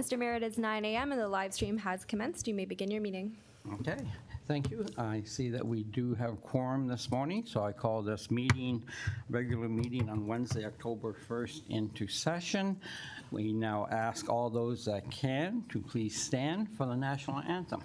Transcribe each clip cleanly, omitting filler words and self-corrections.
Mr. Mayor, it is 9 a.m. and the live stream has commenced. You may begin your meeting. Okay, thank you. I see that we do have quorum this morning, so I call this meeting, regular meeting on Wednesday, October 1st into session. We now ask all those that can to please stand for the national anthem.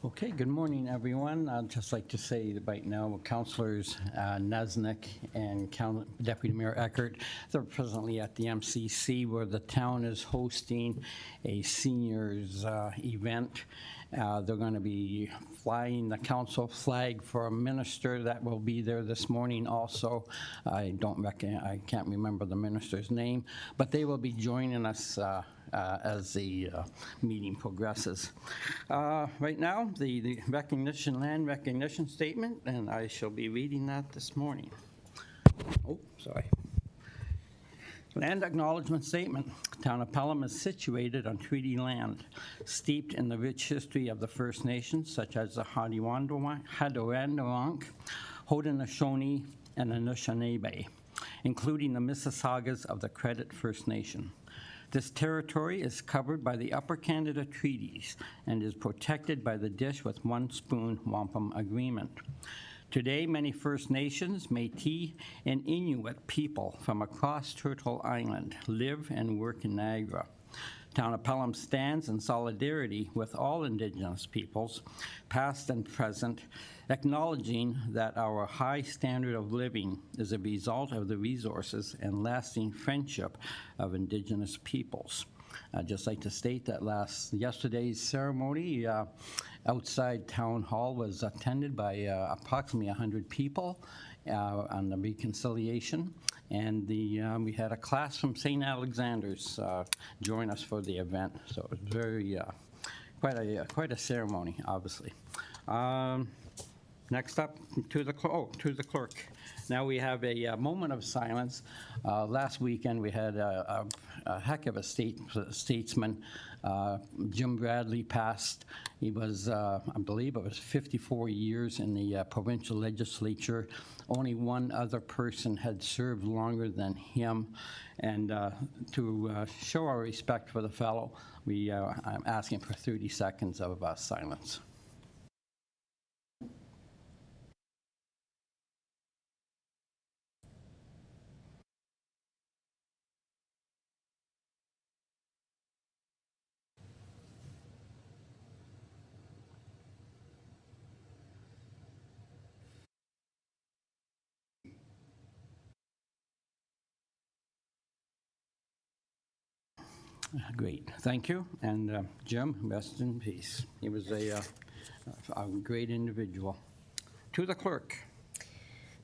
Okay, good morning, everyone. I'd just like to say that right now, Councilors Nesnick and Deputy Mayor Eckert, they're presently at the MCC where the town is hosting a seniors event. They're going to be flying the council flag for a minister that will be there this morning also. I can't remember the minister's name, but they will be joining us as the meeting progresses. Right now, the land recognition statement, and I shall be reading that this morning. Oh, sorry. Land acknowledgement statement. Town of Pelham is situated on treaty land, steeped in the rich history of the First Nations, such as the Haudenosaunee, Haudenosaunee, and the Anishinaabe, including the Mississaugas of the Credit First Nation. This territory is covered by the Upper Canada Treaties and is protected by the Dish with One Spoon Wampum Agreement. Today, many First Nations, Métis, and Inuit people from across Turtle Island live and work in Niagara. Town of Pelham stands in solidarity with all Indigenous peoples, past and present, acknowledging that our high standard of living is a result of the resources and lasting friendship of Indigenous peoples. I'd just like to state that yesterday's ceremony outside Town Hall was attended by approximately 100 people on the reconciliation, and we had a class from St. Alexander's join us for the event, so it was very quite a ceremony, obviously. Next up, to the clerk. Now we have a moment of silence. Last weekend we had a heck of a statesman. Jim Bradley passed. He was, I believe it was 54 years in the provincial legislature. Only one other person had served longer than him. And to show our respect for the fellow, I'm asking for 30 seconds of silence. Great, thank you. And Jim, rest in peace. He was a great individual. To the clerk.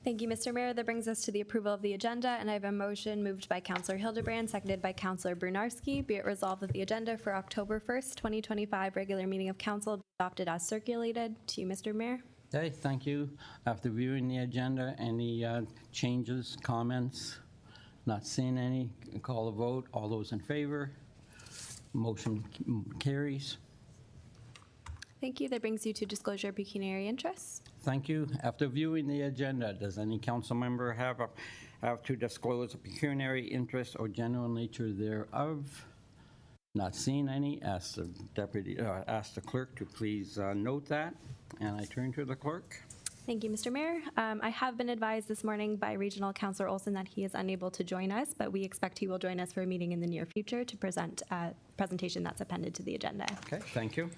Thank you, Mr. Mayor. That brings us to the approval of the agenda, and I have a motion moved by Councillor Hildebrand, seconded by Councillor Brunarski. Be it resolved that the agenda for October 1st, 2025 regular meeting of council be adopted as circulated. To you, Mr. Mayor. Okay, thank you. After viewing the agenda, any changes, comments? Not seeing any. Call a vote. All those in favor? Motion carries. Thank you. That brings you to disclosure of pecuniary interests. Thank you. After viewing the agenda, does any council member have to disclose a pecuniary interest or general nature thereof? Not seeing any. Ask the clerk to please note that. And I turn to the clerk. Thank you, Mr. Mayor. I have been advised this morning by Regional Councilor Olson that he is unable to join us, but we expect he will join us for a meeting in the near future to present a presentation that's appended to the agenda. Okay, thank you.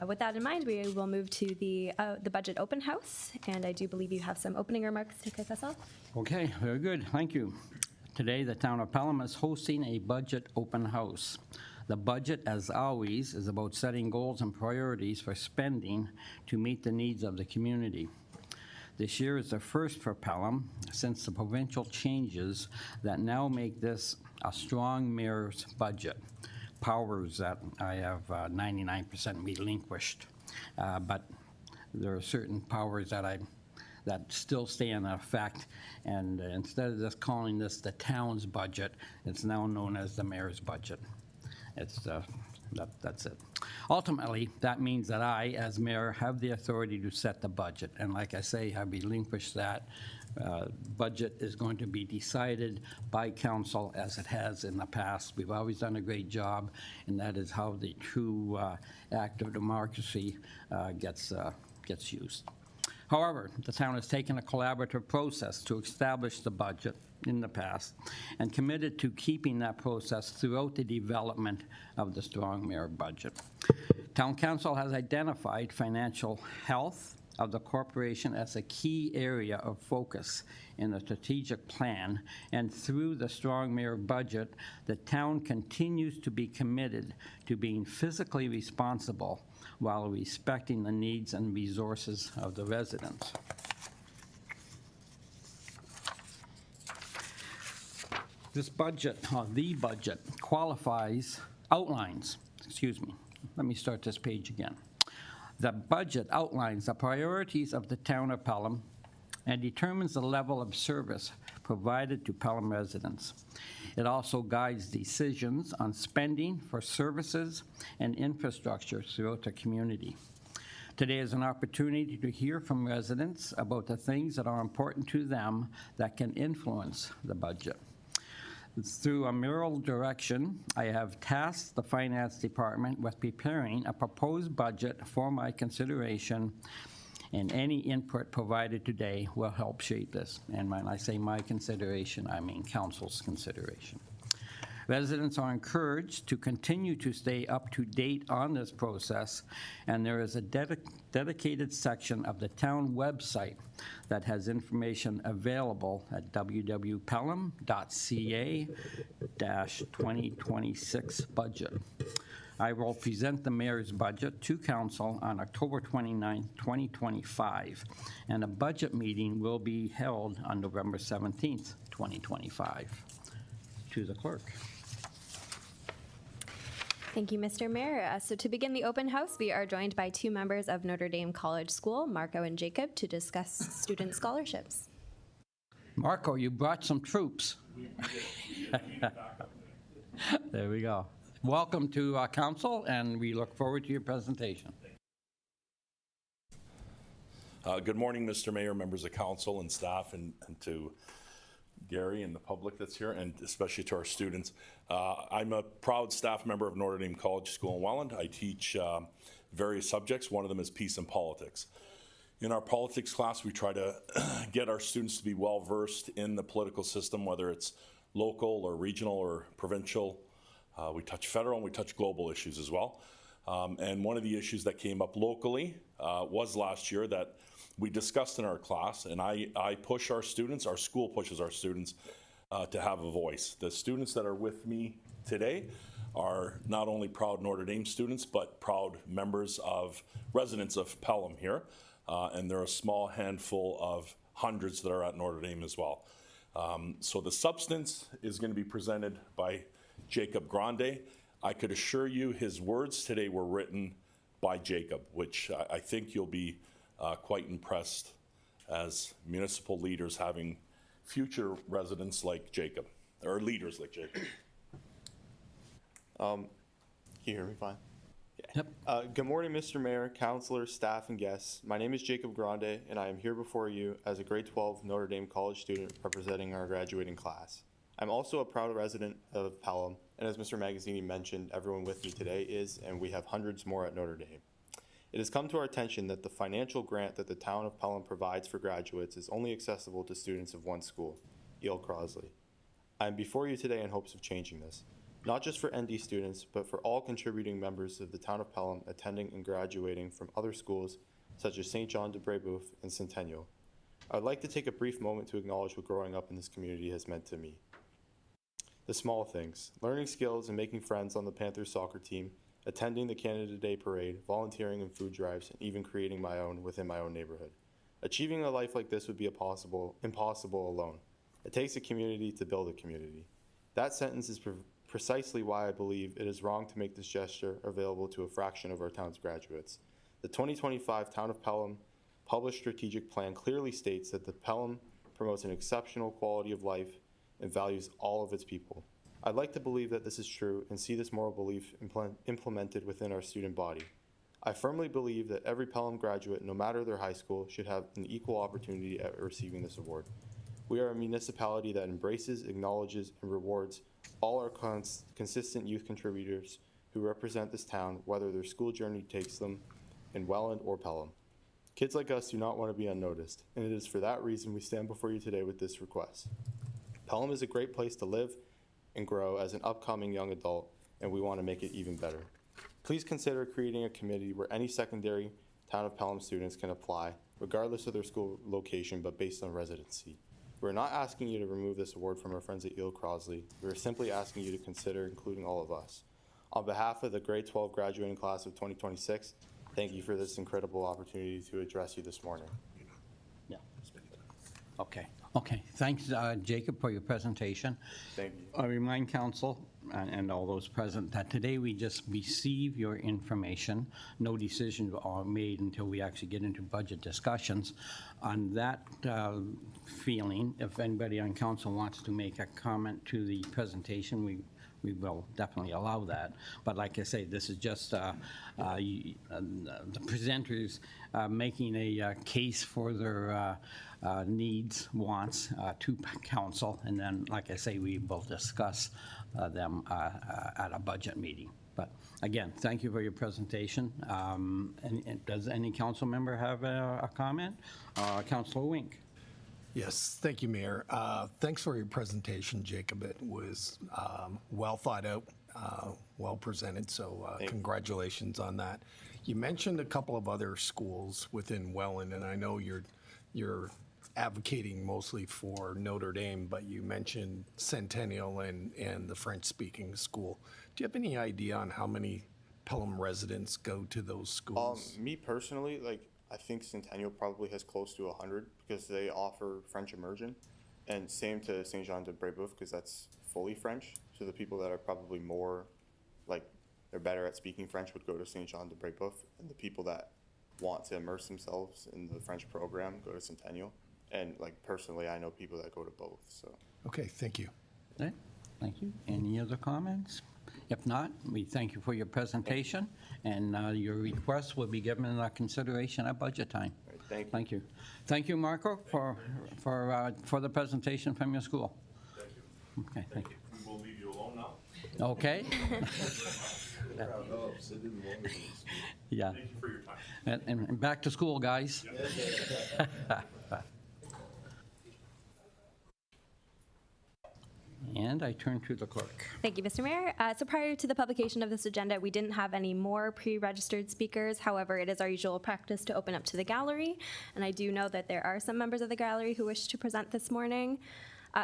With that in mind, we will move to the budget open house, and I do believe you have some opening remarks to kick us off. Okay, very good. Thank you. Today, the town of Pelham is hosting a budget open house. The budget, as always, is about setting goals and priorities for spending to meet the needs of the community. This year is the first for Pelham since the provincial changes that now make this a strong mayor's budget. Powers that I have 99% relinquished, but there are certain powers that still stay in effect, and instead of just calling this the town's budget, it's now known as the mayor's budget. That's it. Ultimately, that means that I, as mayor, have the authority to set the budget, and like I say, I relinquished that. Budget is going to be decided by council as it has in the past. We've always done a great job, and that is how the true act of democracy gets used. However, the town has taken a collaborative process to establish the budget in the past and committed to keeping that process throughout the development of the strong mayor budget. Town council has identified financial health of the corporation as a key area of focus in the strategic plan, and through the strong mayor budget, the town continues to be committed to being physically responsible while respecting the needs and resources of the residents. This budget, the budget, outlines, let me start this page again. The budget outlines the priorities of the town of Pelham and determines the level of service provided to Pelham residents. It also guides decisions on spending for services and infrastructure throughout the community. Today is an opportunity to hear from residents about the things that are important to them that can influence the budget. Through a mayoral direction, I have tasked the finance department with preparing a proposed budget for my consideration, and any input provided today will help shape this. And when I say my consideration, I mean council's consideration. Residents are encouraged to continue to stay up to date on this process, and there is a dedicated section of the town website that has information available at www.pelham.ca/2026 budget. I will present the mayor's budget to council on October 29, 2025, and a budget meeting will be held on November 17th, 2025. To the clerk. Thank you, Mr. Mayor. So to begin the open house, we are joined by two members of Notre Dame College School, Marco and Jacob, to discuss student scholarships. Marco, you brought some troops. There we go. Welcome to council, and we look forward to your presentation. Good morning, Mr. Mayor, members of council and staff, and to Gary and the public that's here, and especially to our students. I'm a proud staff member of Notre Dame College School in Welland. I teach various subjects. One of them is peace and politics. In our politics class, we try to get our students to be well versed in the political system, whether it's local or regional or provincial. We touch federal and we touch global issues as well. And one of the issues that came up locally was last year that we discussed in our class, and I push our students, our school pushes our students to have a voice. The students that are with me today are not only proud Notre Dame students, but proud members of residents of Pelham here. And there are a small handful of hundreds that are at Notre Dame as well. So the substance is going to be presented by Jacob Grande. I could assure you his words today were written by Jacob, which I think you'll be quite impressed as municipal leaders having future residents like Jacob, or leaders like Jacob. Can you hear me fine? Yep. Good morning, Mr. Mayor, councilors, staff, and guests. My name is Jacob Grande, and I am here before you as a grade 12 Notre Dame College student representing our graduating class. I'm also a proud resident of Pelham, and as Mr. Magazzini mentioned, everyone with me today is, and we have hundreds more at Notre Dame. It has come to our attention that the financial grant that the town of Pelham provides for graduates is only accessible to students of one school, E.L. Crosley. I am before you today in hopes of changing this, not just for ND students, but for all contributing members of the town of Pelham attending and graduating from other schools such as St. John de Brebeuf and Centennial. I would like to take a brief moment to acknowledge what growing up in this community has meant to me. The small things, learning skills and making friends on the Panthers soccer team, attending the Canada Day parade, volunteering in food drives, and even creating my own within my own neighborhood. Achieving a life like this would be impossible alone. It takes a community to build a community. That sentence is precisely why I believe it is wrong to make this gesture available to a fraction of our town's graduates. The 2025 Town of Pelham published strategic plan clearly states that the Pelham promotes an exceptional quality of life and values all of its people. I'd like to believe that this is true and see this moral belief implemented within our student body. I firmly believe that every Pelham graduate, no matter their high school, should have an equal opportunity at receiving this award. We are a municipality that embraces, acknowledges, and rewards all our consistent youth contributors who represent this town, whether their school journey takes them in Welland or Pelham. Kids like us do not want to be unnoticed, and it is for that reason we stand before you today with this request. Pelham is a great place to live and grow as an upcoming young adult, and we want to make it even better. Please consider creating a committee where any secondary Town of Pelham students can apply, regardless of their school location, but based on residency. We're not asking you to remove this award from our friends at E.L. Crosley. We're simply asking you to consider including all of us. On behalf of the grade 12 graduating class of 2026, thank you for this incredible opportunity to address you this morning. Yeah. Okay. Thanks, Jacob, for your presentation. Thank you. I remind council and all those present that today we just receive your information. No decisions are made until we actually get into budget discussions. On that feeling, if anybody on council wants to make a comment to the presentation, we will definitely allow that. But like I say, this is just the presenters making a case for their needs, wants to council, and then, like I say, we will discuss them at a budget meeting. But again, thank you for your presentation. And does any council member have a comment? Councilor Wink. Yes, thank you, Mayor. Thanks for your presentation, Jacob. It was well thought out, well presented, so congratulations on that. You mentioned a couple of other schools within Welland, and I know you're advocating mostly for Notre Dame, but you mentioned Centennial and the French-speaking school. Do you have any idea on how many Pelham residents go to those schools? Me personally, I think Centennial probably has close to 100 because they offer French immersion, and same to St. Jean de Brebeuf because that's fully French. So the people that are probably more, they're better at speaking French would go to St. Jean de Brebeuf, and the people that want to immerse themselves in the French program go to Centennial. And personally, I know people that go to both. So. Okay, thank you. Okay, thank you. Any other comments? If not, we thank you for your presentation, and your request will be given consideration at budget time. Right, thank you. Thank you. Thank you, Marco, for the presentation from your school. Thank you. Okay, thank you. We will leave you alone now. Okay. Yeah. Thank you for your time. And back to school, guys. And I turn to the clerk. Thank you, Mr. Mayor. So prior to the publication of this agenda, we didn't have any more pre-registered speakers. However, it is our usual practice to open up to the gallery. And I do know that there are some members of the gallery who wish to present this morning.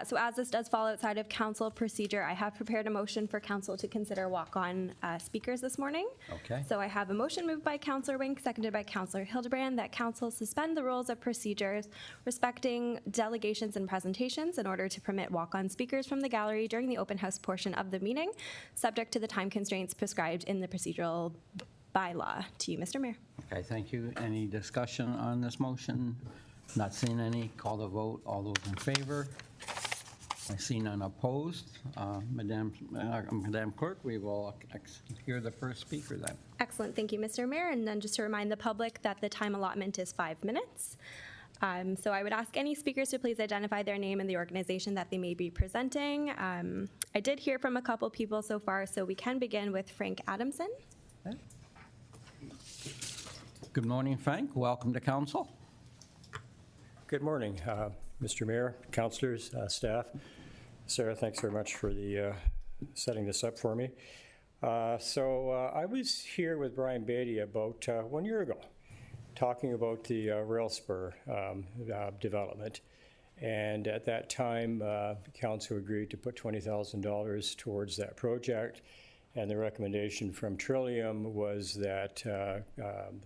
So as this does fall outside of council procedure, I have prepared a motion for council to consider walk-on speakers this morning. Okay. So I have a motion moved by Councillor Wink, seconded by Councillor Hildebrand, that council suspend the rules of procedures respecting delegations and presentations in order to permit walk-on speakers from the gallery during the open house portion of the meeting, subject to the time constraints prescribed in the procedural bylaw. To you, Mr. Mayor. Okay, thank you. Any discussion on this motion? Not seeing any. Call the vote. All those in favor? I see none opposed. Madam Clerk, we will hear the first speaker then. Excellent. Thank you, Mr. Mayor. And then just to remind the public that the time allotment is 5 minutes. So I would ask any speakers to please identify their name and the organization that they may be presenting. I did hear from a couple people so far, so we can begin with Frank Adamson. Good morning, Frank. Welcome to council. Good morning, Mr. Mayor, councilors, staff. Sarah, thanks very much for the setting this up for me. I was here with Brian Beatty about 1 year ago, talking about the rail spur development. And at that time, council agreed to put $20,000 towards that project. And the recommendation from Trillium was that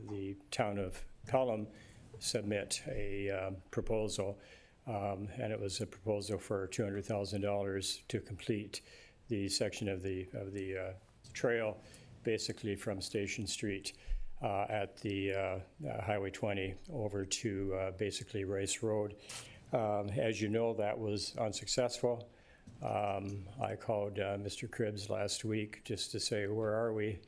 the town of Pelham submit a proposal, and it was a proposal for $200,000 to complete the section of the trail, basically from Station Street at the Highway 20 over to basically Rice Road. As you know, that was unsuccessful. I called Mr. Cribbs last week just to say where are we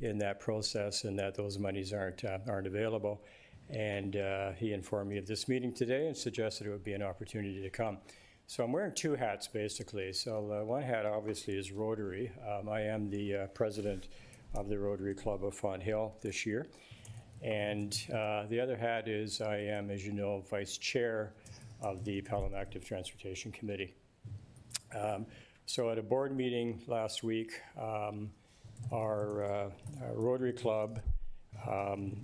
in that process and that those monies aren't available. And he informed me of this meeting today and suggested it would be an opportunity to come. So I'm wearing two hats, basically. So one hat, obviously, is Rotary. I am the president of the Rotary Club of Font Hill this year. And the other hat is I am, as you know, vice chair of the Pelham Active Transportation Committee. So at a board meeting last week, our Rotary Club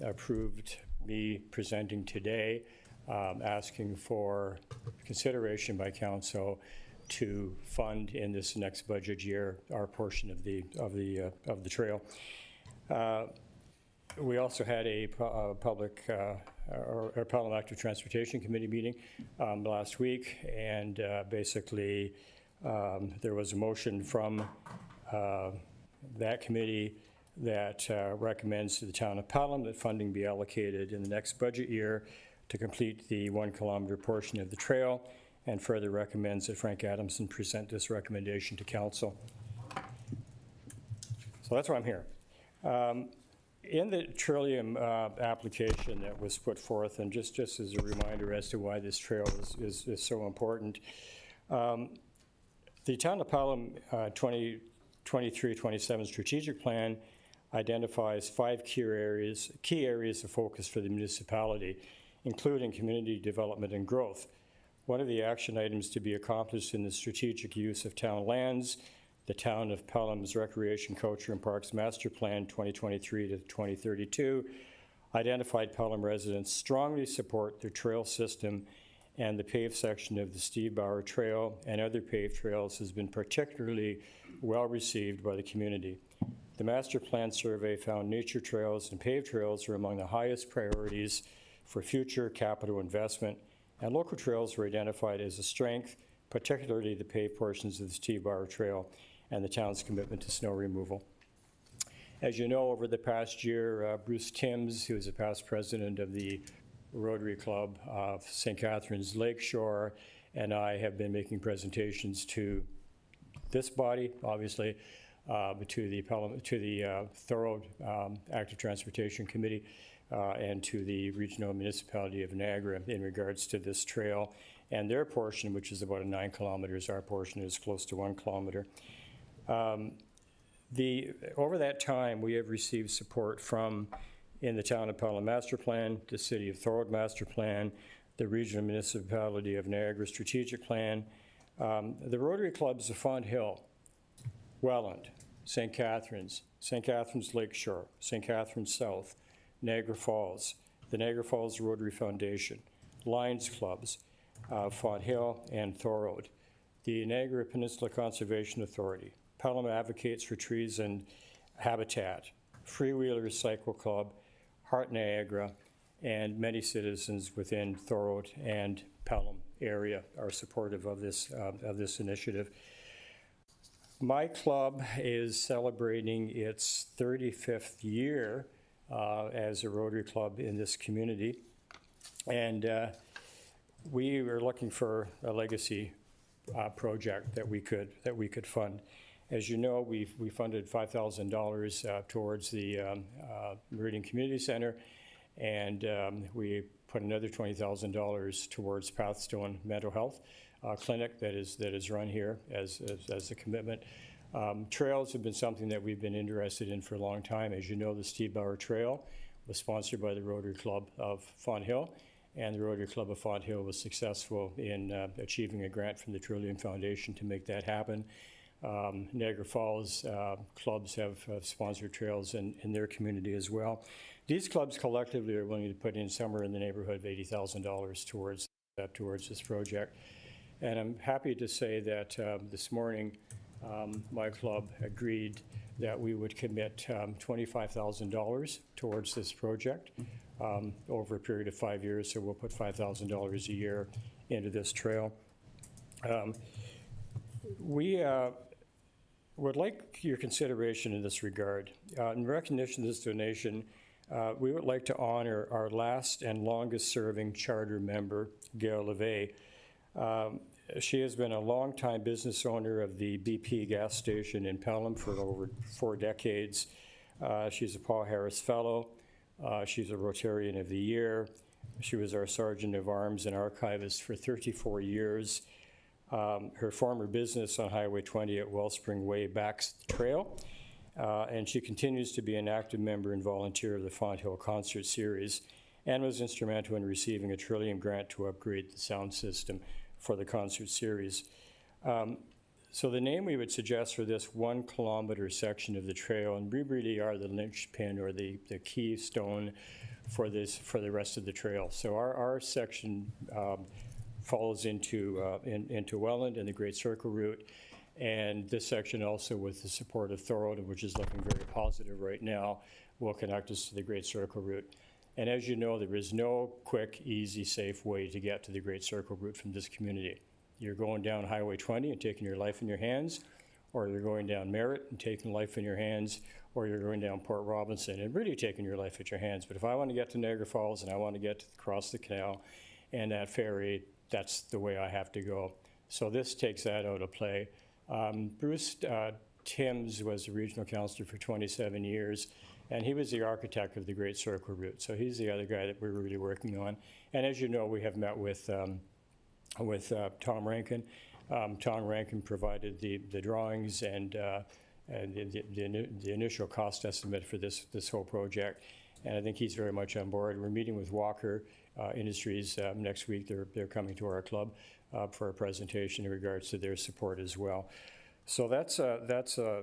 approved me presenting today, asking for consideration by council to fund in this next budget year our portion of the trail. We also had a public or Pelham Active Transportation Committee meeting last week, and basically there was a motion from that committee that recommends to the town of Pelham that funding be allocated in the next budget year to complete the 1 kilometer portion of the trail, and further recommends that Frank Adamson present this recommendation to council. So that's why I'm here. In the Trillium application that was put forth, and just as a reminder as to why this trail is so important, the town of Pelham 2023-27 strategic plan identifies 5 key areas of focus for the municipality, including community development and growth. One of the action items to be accomplished in the strategic use of town lands, the town of Pelham's Recreation, Culture and Parks Master Plan 2023 to 2032, identified Pelham residents strongly support the trail system, and the paved section of the Steve Bauer Trail and other paved trails has been particularly well received by the community. The master plan survey found nature trails and paved trails are among the highest priorities for future capital investment, and local trails were identified as a strength, particularly the paved portions of the Steve Bauer Trail and the town's commitment to snow removal. As you know, over the past year, Bruce Timms, who is a past president of the Rotary Club of St. Catharines Lakeshore, and I have been making presentations to this body, obviously, to the Thorold Active Transportation Committee, and to the Regional Municipality of Niagara in regards to this trail and their portion, which is about 9 kilometers. Our portion is close to 1 kilometer. Over that time, we have received support from, in the Town of Pelham Master Plan, the City of Thorold Master Plan, the Regional Municipality of Niagara Strategic Plan, the Rotary Clubs of Font Hill, Welland, St. Catharines Lakeshore, St. Catharines South, Niagara Falls, the Niagara Falls Rotary Foundation, Lions Clubs, Font Hill and Thorold, the Niagara Peninsula Conservation Authority, Pelham Advocates for Trees and Habitat, Freewheelers Cycle Club, Heart Niagara, and many citizens within Thorold and Pelham area are supportive of this initiative. My club is celebrating its 35th year as a Rotary Club in this community. And we were looking for a legacy project that we could fund. As you know, we funded $5,000 towards the Meridian Community Center, and we put another $20,000 towards Pathstone Mental Health Clinic that is run here as a commitment. Trails have been something that we've been interested in for a long time. As you know, the Steve Bauer Trail was sponsored by the Rotary Club of Fonthill, and the Rotary Club of Fonthill was successful in achieving a grant from the Trillium Foundation to make that happen. Niagara Falls clubs have sponsored trails in their community as well. These clubs collectively are willing to put in somewhere in the neighborhood of $80,000 towards this project. And I'm happy to say that this morning my club agreed that we would commit $25,000 towards this project over a period of 5 years. So we'll put $5,000 a year into this trail. We would like your consideration in this regard. In recognition of this donation, we would like to honor our last and longest serving charter member, Gail LeVay. She has been a longtime business owner of the BP gas station in Pelham for over 4 decades. She's a Paul Harris Fellow. She's a Rotarian of the Year. She was our Sergeant of Arms and Archivist for 34 years. Her former business on Highway 20 at Wellspring Way backs the trail, and she continues to be an active member and volunteer of the Fonthill Concert Series and was instrumental in receiving a Trillium grant to upgrade the sound system for the concert series. So the name we would suggest for this 1 kilometer section of the trail, and we really are the linchpin or the keystone for the rest of the trail. So our section follows into Welland and the Great Circle route, and this section also, with the support of Thorold, which is looking very positive right now, will connect us to the Great Circle route. And as you know, there is no quick, easy, safe way to get to the Great Circle route from this community. You're going down Highway 20 and taking your life in your hands, or you're going down Merritt and taking life in your hands, or you're going down Port Robinson and really taking your life at your hands. But if I want to get to Niagara Falls and I want to get across the canal and that ferry, that's the way I have to go. So this takes that out of play. Bruce Timms was the regional councillor for 27 years, and he was the architect of the Great Circle route. So he's the other guy that we're really working on. And as you know, we have met with Tom Rankin. Tom Rankin provided the drawings and the initial cost estimate for this whole project. And I think he's very much on board. We're meeting with Walker Industries next week. They're coming to our club for a presentation in regards to their support as well. So that's a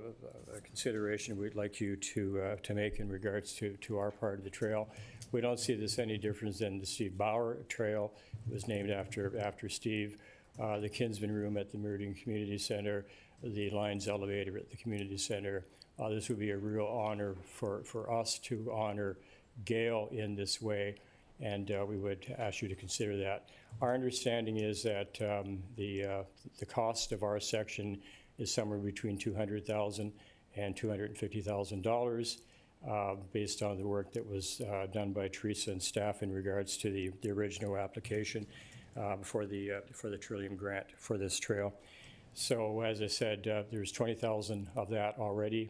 consideration we'd like you to make in regards to our part of the trail. We don't see this any different than the Steve Bauer Trail. It was named after Steve. The Kinsman Room at the Meridian Community Center, the Lions Elevator at the Community Center. This would be a real honor for us to honor Gail in this way, and we would ask you to consider that. Our understanding is that the cost of our section is somewhere between $200,000 and $250,000 based on the work that was done by Teresa and staff in regards to the original application for the Trillium grant for this trail. So as I said, there's $20,000 of that already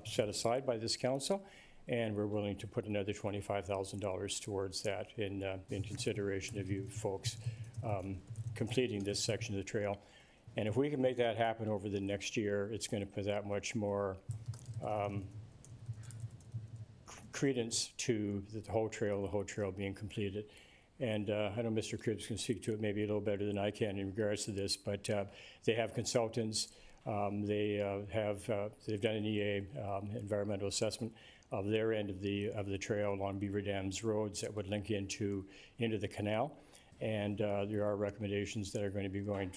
set aside by this council, and we're willing to put another $25,000 towards that in consideration of you folks completing this section of the trail. And if we can make that happen over the next year, it's going to put that much more credence to the whole trail being completed. And I know Mr. Cribbs can speak to it maybe a little better than I can in regards to this, but they have consultants. They've done an EA environmental assessment of their end of the trail along Beaver Dams roads that would link into the canal. And there are recommendations that are going to be going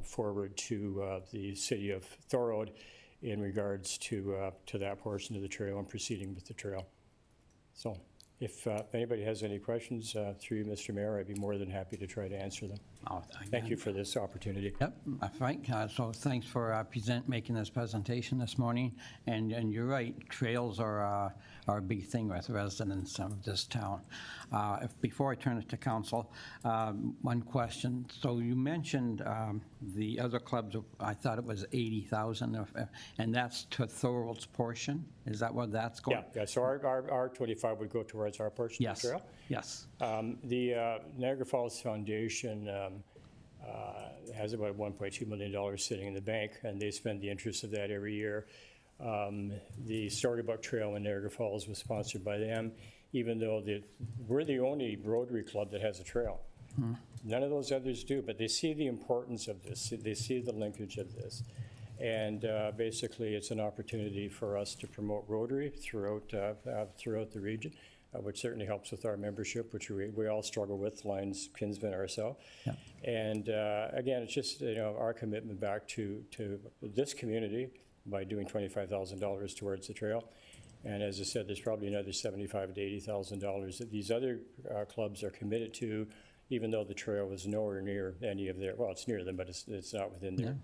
forward to the city of Thorold in regards to that portion of the trail and proceeding with the trail. So if anybody has any questions through you, Mr. Mayor, I'd be more than happy to try to answer them. Oh, Thank you for this opportunity. Yep, Frank, so thanks for making this presentation this morning. And you're right, trails are a big thing with residents of this town. Before I turn it to council, one question. So you mentioned the other clubs, I thought it was 80,000, and that's to Thorold's portion? Is that what that's going? Yeah, so our 25 would go towards our portion of Yes, the trail. yes. The Niagara Falls Foundation has about $1.2 million sitting in the bank, and they spend the interest of that every year. The Storybook Trail in Niagara Falls was sponsored by them, even though we're the only Rotary club that has a trail. None of those others do, but they see the importance of this. They see the linkage of this. And basically, it's an opportunity for us to promote Rotary throughout the region, which certainly helps with our membership, which we all struggle with, Lions, Kinsmen, ourselves. Yeah. And again, it's just our commitment back to this community by doing $25,000 towards the trail. And as I said, there's probably another $75,000 to $80,000 that these other clubs are committed to, even though the trail is nowhere near any of their, well, it's near them, but it's not within their,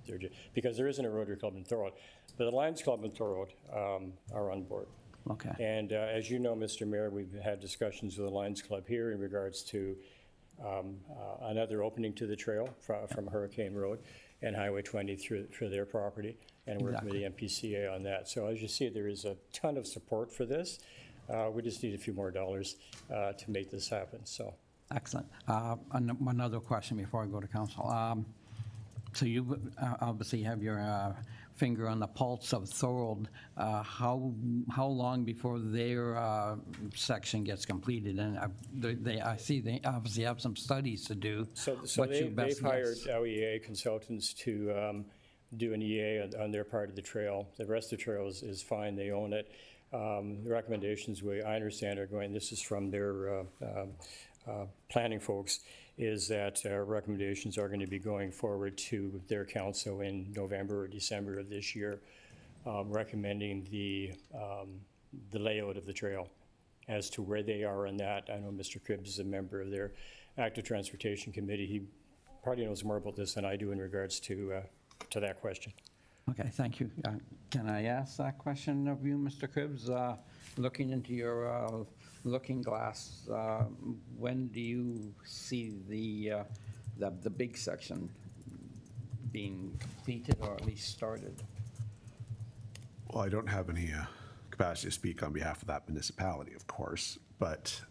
because there isn't a Rotary Club in Thorold. But the Lions Club in Thorold are on board. Okay. And as you know, Mr. Mayor, we've had discussions with the Lions Club here in regards to another opening to the trail from Hurricane Road and Highway 20 through their property, and working with the MPCA on that. So as you see, there is a ton of support for this. We just need a few more dollars to make this happen, so. Excellent. One other question before I go to council. So you obviously have your finger on the pulse of Thorold. How long before their section gets completed? And I see they obviously have some studies to do. So What's your best they've hired guess? LEA consultants to do an EA on their part of the trail. The rest of the trail is fine, they own it. The recommendations, I understand, are going, this is from their planning folks, is that recommendations are going to be going forward to their council in November or December of this year, recommending the layout of the trail as to where they are on that. I know Mr. Cribbs is a member of their active transportation committee. He probably knows more about this than I do in regards to that question. Okay, thank you. Can I ask that question of you, Mr. Cribbs? Looking into your looking glass, when do you see the big section being completed or at least started? Well, I don't have any capacity to speak on behalf of that municipality, of course, but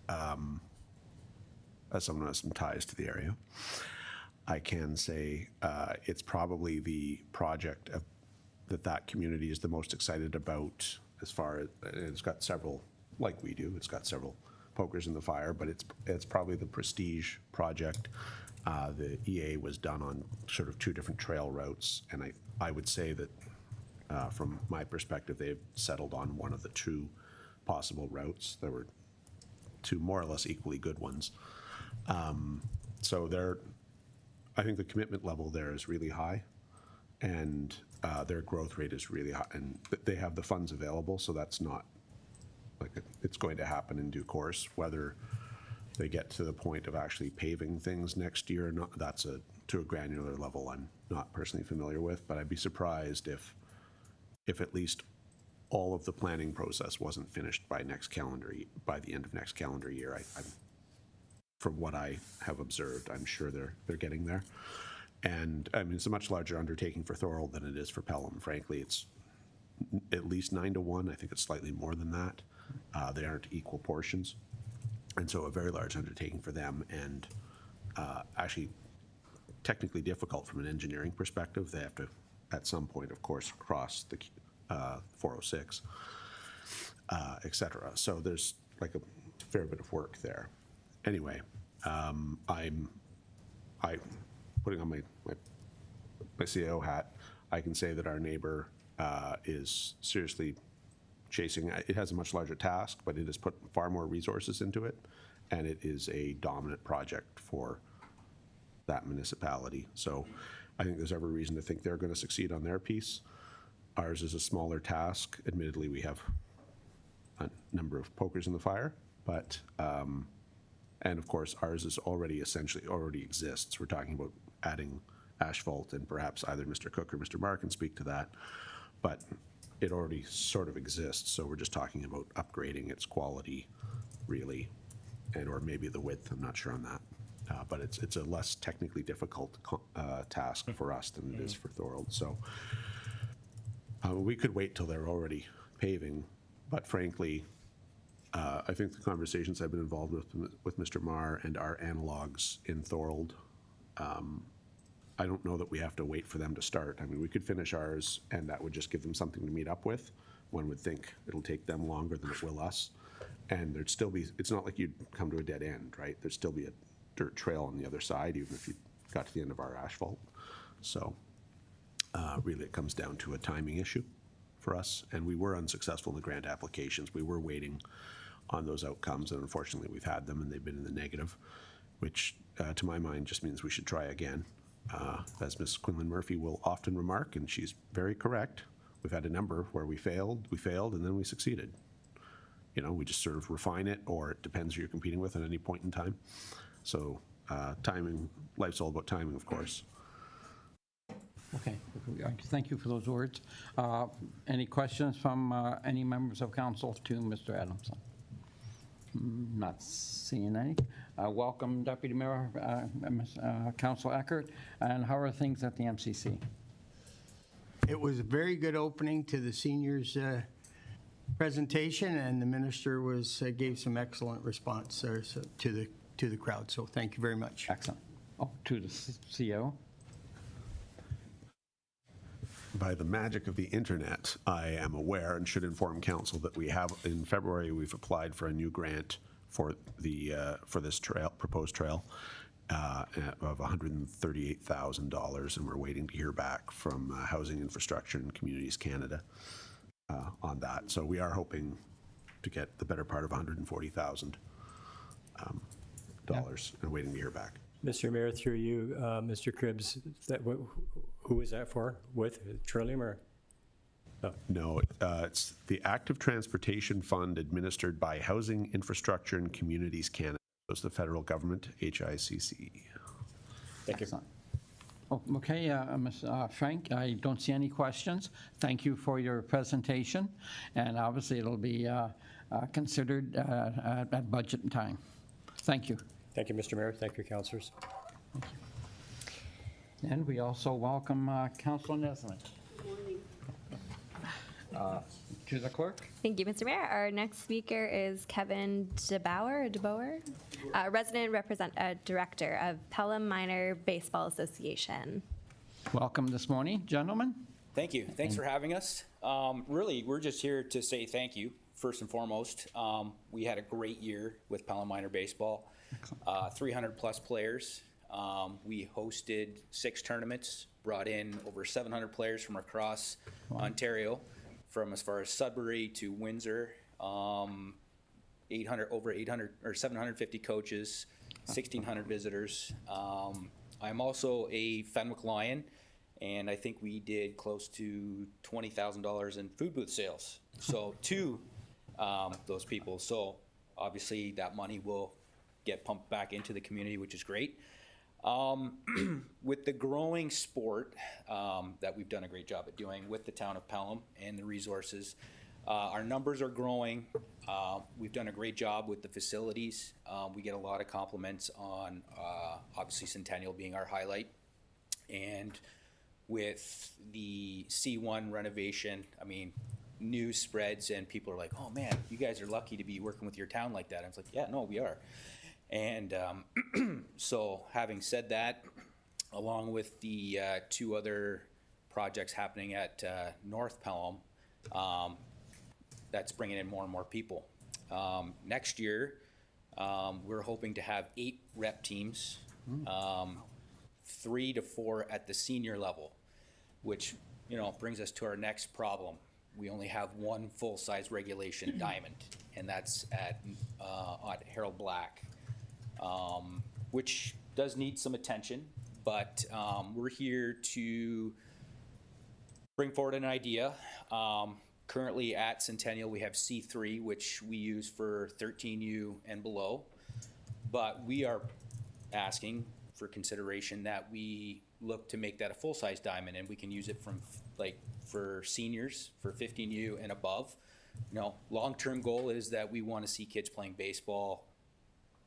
as someone who has some ties to the area, I can say it's probably the project that community is the most excited about, as far as it's got several, like we do, it's got several pokers in the fire, but it's probably the prestige project. The EA was done on sort of two different trail routes, and I would say that from my perspective, they've settled on one of the two possible routes. There were two more or less equally good ones. So I think the commitment level there is really high, and their growth rate is really high, and they have the funds available, so that's not like it's going to happen in due course. Whether they get to the point of actually paving things next year or not, that's to a granular level I'm not personally familiar with, but I'd be surprised if at least all of the planning process wasn't finished by the end of next calendar year. From what I have observed, I'm sure they're getting there. And I mean, it's a much larger undertaking for Thorold than it is for Pelham. Frankly, it's at least 9-1. I think it's slightly more than that. They aren't equal portions. And so a very large undertaking for them, and actually technically difficult from an engineering perspective. They have to, at some point, of course, cross the 406, et cetera. So there's like a fair bit of work there. Anyway, I'm putting on my CAO hat. I can say that our neighbor is seriously chasing. It has a much larger task, but it has put far more resources into it, and it is a dominant project for that municipality. So I think there's every reason to think they're going to succeed on their piece. Ours is a smaller task. Admittedly, we have a number of pokers in the fire, but And of course, ours is already already exists. We're talking about adding asphalt, and perhaps either Mr. Cook or Mr. Marr can speak to that. But it already sort of exists, so we're just talking about upgrading its quality, really, and or maybe the width. I'm not sure on that. But it's a less technically difficult task for us than it is for Thorold. So we could wait till they're already paving, but frankly, I think the conversations I've been involved with Mr. Marr and our analogs in Thorold, I don't know that we have to wait for them to start. I mean, we could finish ours, and that would just give them something to meet up with. One would think it'll take them longer than it will us. And there'd still be, it's not like you'd come to a dead end, right? There'd still be a dirt trail on the other side, even if you got to the end of our asphalt. So really it comes down to a timing issue for us. And we were unsuccessful in the grant applications. We were waiting on those outcomes, and unfortunately we've had them and they've been in the negative, which to my mind just means we should try again. As Ms. Quinlan Murphy will often remark, and she's very correct, we've had a number where we failed, and then we succeeded. You know, we just sort of refine it, or it depends who you're competing with at any point in time. So timing, life's all about timing, of course. Okay, thank you for those words. Any questions from any members of council to Mr. Adamson? Not seeing any. Welcome, Deputy Mayor, Council Eckert. And how are things at the MCC? It was a very good opening to the seniors' presentation, and the minister gave some excellent response to the crowd. So thank you very much. Excellent. Oh, to the CO. By the magic of the internet, I am aware and should inform council that we have, in February, we've applied for a new grant for this trail, proposed trail, of $138,000, and we're waiting to hear back from Housing Infrastructure and Communities Canada on that. So we are hoping to get the better part of $140,000 and waiting to hear back. Mr. Mayor, through you, Mr. Cribbs, who is that for? With Trillium or? No, it's the Active Transportation Fund administered by Housing Infrastructure and Communities Canada. It's the federal government, HICC. Thank you. Excellent. Oh, okay, Ms. Frank, I don't see any questions. Thank you for your presentation, and obviously it'll be considered at budget time. Thank you. Thank you, Mr. Mayor. Thank you, councillors. And we also welcome Councilor Nesbitt. To the clerk. Thank you, Mr. Mayor. Our next speaker is Kevin DeBoer, resident director of Pelham Minor Baseball Association. Welcome this morning, gentlemen. Thank you. Thanks for having us. Really, we're just here to say thank you, first and foremost. We had a great year with Pelham Minor Baseball, 300 plus players. We hosted 6 tournaments, brought in over 700 players from across Ontario, from as far as Sudbury to Windsor, 800 or 750 coaches, 1,600 visitors. I'm also a Fenwick Lion, and I think we did close to $20,000 in food booth sales. So to those people. So obviously that money will get pumped back into the community, which is great. With the growing sport that we've done a great job at doing with the town of Pelham and the resources, our numbers are growing. We've done a great job with the facilities. We get a lot of compliments on obviously Centennial being our highlight. And with the C1 renovation, I mean, news spreads and people are like, oh man, you guys are lucky to be working with your town like that. I was like, yeah, no, we are. And so having said that, along with the 2 other projects happening at North Pelham, that's bringing in more and more people. Next year, we're hoping to have 8 rep teams, 3 to 4 at the senior level, which brings us to our next problem. We only have 1 full-size regulation diamond, and that's at Harold Black. Which does need some attention, but we're here to bring forward an idea. Currently at Centennial, we have C3, which we use for 13U and below. But we are asking for consideration that we look to make that a full-size diamond, and we can use it from, like, for seniors, for 15U and above. You know, long-term goal is that we want to see kids playing baseball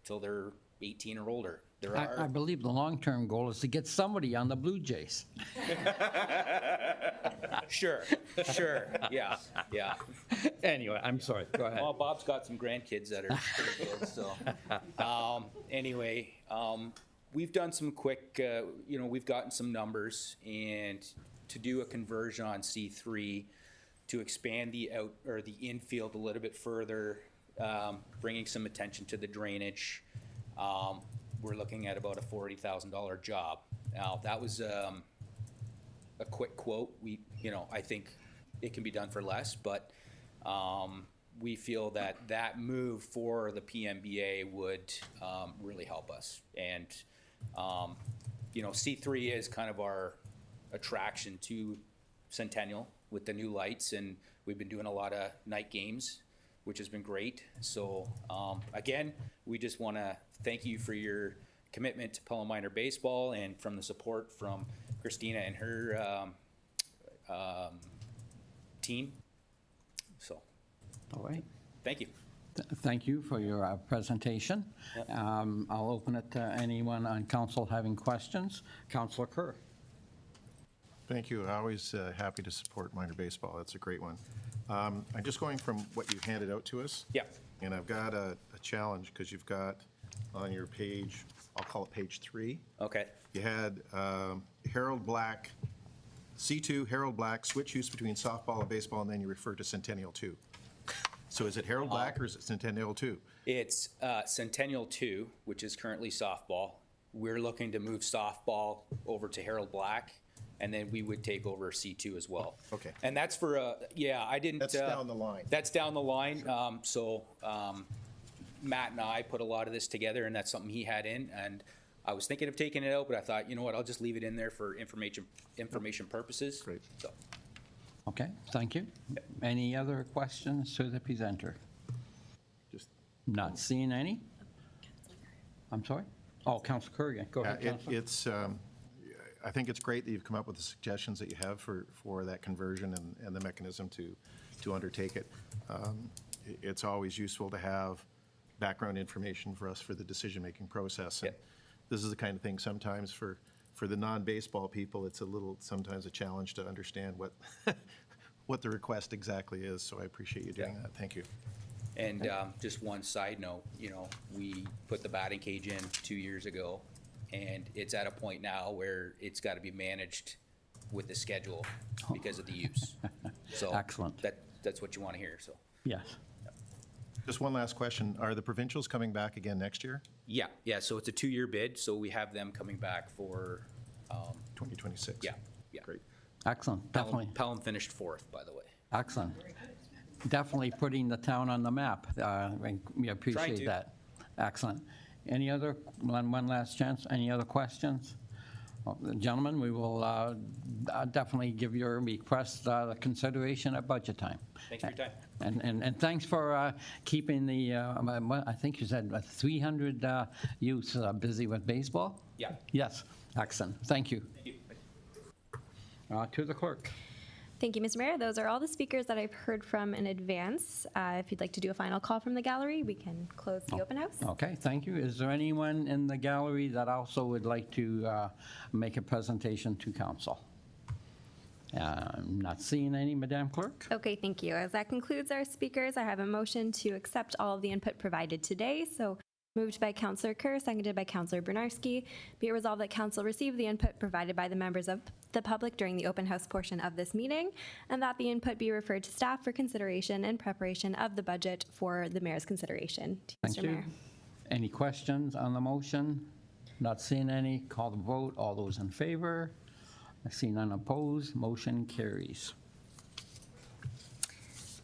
till they're 18 or older. There I believe the long-term goal is to get somebody on the Blue Jays. Sure, yeah. Anyway, I'm sorry, go ahead. Well, Bob's got some grandkids that are pretty good, so. Anyway, we've done some quick, we've gotten some numbers, and to do a conversion on C3, to expand the infield a little bit further, bringing some attention to the drainage, we're looking at about a $40,000 job. Now, that was a quick quote. I think it can be done for less, but we feel that move for the PMBA would really help us. And, C3 is kind of our attraction to Centennial with the new lights, and we've been doing a lot of night games, which has been great. So, again, we just want to thank you for your commitment to Pelham Minor Baseball and from the support from Christina and her team. So, All right. thank you. Thank you for your presentation. Yep. I'll open it to anyone on council having questions. Councilor Kerr. Thank you. Always happy to support minor baseball. That's a great one. I'm just going from what you handed out to us. Yeah. And I've got a challenge because you've got on your page, I'll call it page 3. Okay. You had Harold Black, C2, Harold Black, switch use between softball and baseball, and then you refer to Centennial 2. So is it Harold Black or is it Centennial 2? It's Centennial 2, which is currently softball. We're looking to move softball over to Harold Black, and then we would take over C2 as well. Okay. And that's for, I didn't. That's down the line. That's down the line. Matt and I put a lot of this together, and that's something he had in. And I was thinking of taking it out, but I thought, you know what, I'll just leave it in there for information purposes. Great. So, Okay, thank you. Any other questions to the presenter? Just Not seeing any? I'm sorry? Oh, Councilor Kerr, yeah. Go ahead, Councilor. It's, I think it's great that you've come up with the suggestions that you have for that conversion and the mechanism to undertake it. It's always useful to have background information for us for the decision-making process. And Yep. this is the kind of thing sometimes for the non-baseball people, it's sometimes a challenge to understand what what the request exactly is. So I appreciate you doing Yeah. that. Thank you. and just one side note, we put the batting cage in 2 years ago, and it's at a point now where it's got to be managed with the schedule because of the use. So Excellent. That's what you want to hear. So Yes. Just one last question. Are the provincials coming back again next year, yeah. So it's a 2-year bid. So we have them coming back for 2026? yeah. Great. Excellent, definitely. Pelham finished 4th, by the way. Excellent. Definitely putting the town on the map. We appreciate to. that. Excellent. Any other, one last chance, any other questions? Gentlemen, we will definitely give your request consideration at budget time. Thanks for your time. And thanks for keeping the, I think you said 300 youths busy with baseball? Yeah. Yes, excellent. Thank you. Thank you. To the clerk. Thank you, Mr. Mayor. Those are all the speakers that I've heard from in advance. If you'd like to do a final call from the gallery, we can close the open house. Okay, thank you. Is there anyone in the gallery that also would like to make a presentation to council? I'm not seeing any, Madam Clerk. Okay, thank you. As that concludes our speakers, I have a motion to accept all of the input provided today. So moved by Councillor Kerr, seconded by Councillor Bernarski. Be it resolved that council receive the input provided by the members of the public during the open house portion of this meeting, and that the input be referred to staff for consideration and preparation of the budget for the mayor's consideration. Thank Mr. you. Mayor. Any questions on the motion? Not seeing any. Call the vote. All those in favor? I see none opposed. Motion carries.